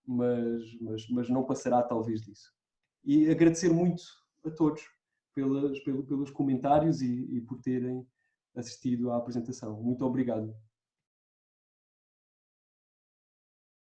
mas não passará talvez disso. E agradecer muito a todos pelos comentários e por terem assistido à apresentação. Muito obrigado.